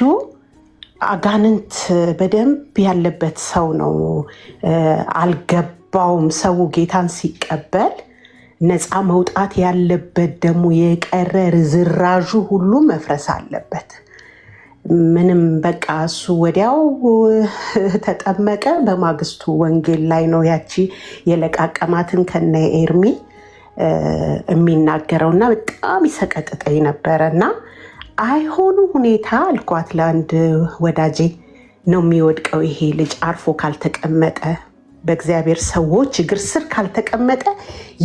አጋንንት በደንብ ያለበት ሰው ነው። አልገባውም። ሰው ጌታን ሲቀበል ነፃ መውጣት ያለበት ደግሞ የቀረ ርዝራዡ ሁሉ መፍረስ አለበት። ምንም በቃ እሱ ወዲያው ተጠመቀ። በማግስቱ ወንጌል ላይ ነው ያቺ የለቃቀማትን ከነ ኤርሚ የሚናገረውና በጣም ይሰቀጥጠኝ ነበረና አይሆኑ ሁኔታ አልኳት ለአንድ ወዳጄ ነው የሚወድቀው ይሄ ልጅ አርፎ ካልተቀመጠ በእግዚአብሔር ሰዎች እግር ስር ካልተቀመጠ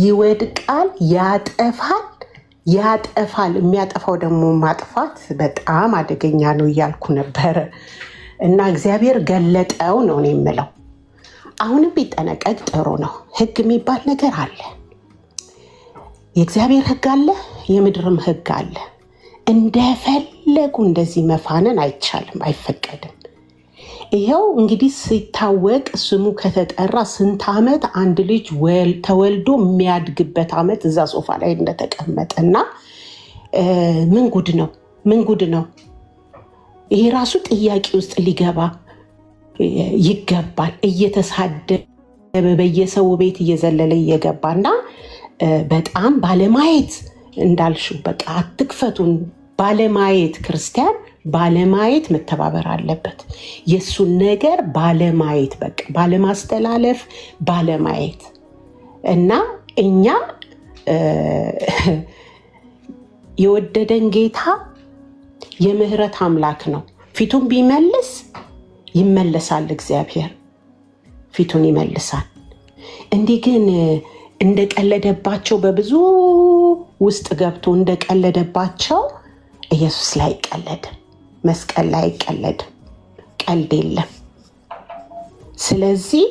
ይወድቃል፣ ያጠፋል። የሚያጠፋው ደግሞ ማጥፋት በጣም አደገኛ ነው እያልኩ ነበረ እና እግዚአብሔር ገለጠው ነው የምለው። አሁንም ቢጠነቀቅ ጥሩ ነው። ህግ የሚባል ነገር አለ። የእግዚአብሔር ህግ አለ፣ የምድርም ህግ አለ። እንደፈለጉ እንደዚህ መፋነን አይቻልም፣ አይፈቀድም። ይኸው እንግዲህ ሲታወቅ ስሙ ከተጠራ ስንት ዓመት አንድ ልጅ ተወልዶ የሚያድግበት ዓመት እዛ ሶፋ ላይ እንደተቀመጠ እና ምን ጉድ ነው? ምን ጉድ ነው? ይሄ ራሱ ጥያቄ ውስጥ ሊገባ ይገባል። እየተሳደበ በየሰው ቤት እየዘለለ እየገባና በጣም ባለማየት እንዳልሽው በቃ አትክፈቱን። ባለማየት ክርስቲያን ባለማየት መተባበር አለበት። የሱን ነገር ባለማየት በቃ ባለማስተላለፍ ባለማየት እና እኛ የወደደን ጌታ የምህረት አምላክ ነው። ፊቱን ቢመልስ ይመለሳል። እግዚአብሔር ፊቱን ይመልሳል። እንዲህ ግን እንደቀለደባቸው በብዙ ውስጥ ገብቶ እንደቀለደባቸው ኢየሱስ ላይ አይቀለድም፣ መስቀል ላይ አይቀለድም። ቀልድ የለም። ስለዚህ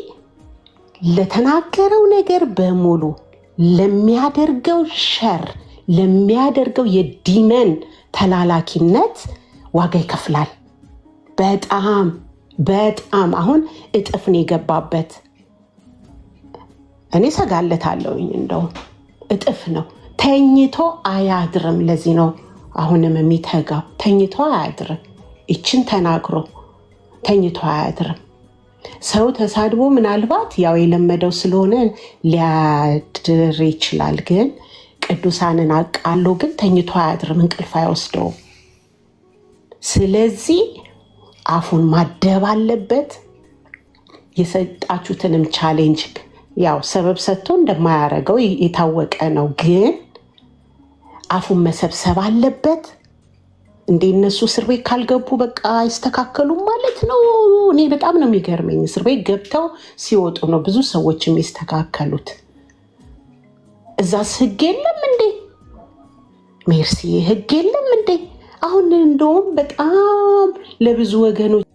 ለተናገረው ነገር በሙሉ ለሚያደርገው ሸር፣ ለሚያደርገው የዲመን ተላላኪነት ዋጋ ይከፍላል። በጣም በጣም አሁን እጥፍ ነው የገባበት። እኔ ሰጋለታለሁኝ። እንደው እጥፍ ነው። ተኝቶ አያድርም። ለዚህ ነው አሁንም የሚተጋው። ተኝቶ አያድርም። ይችን ተናግሮ ተኝቶ አያድርም። ሰው ተሳድቦ ምናልባት ያው የለመደው ስለሆነ ሊያድር ይችላል። ግን ቅዱሳንን አቃሎ ግን ተኝቶ አያድርም፣ እንቅልፍ አይወስደውም። ስለዚህ አፉን ማደብ አለበት። የሰጣችሁትንም ቻሌንጅ ያው ሰበብ ሰጥቶ እንደማያደርገው የታወቀ ነው። ግን አፉን መሰብሰብ አለበት። እንደ እነሱ እስር ቤት ካልገቡ በቃ አይስተካከሉም ማለት ነው። እኔ በጣም ነው የሚገርመኝ። እስር ቤት ገብተው ሲወጡ ነው ብዙ ሰዎች የሚስተካከሉት። እዛስ ህግ የለም እንዴ? ሜርሲ ህግ የለም እንዴ? አሁን እንደውም በጣም ለብዙ ወገኖች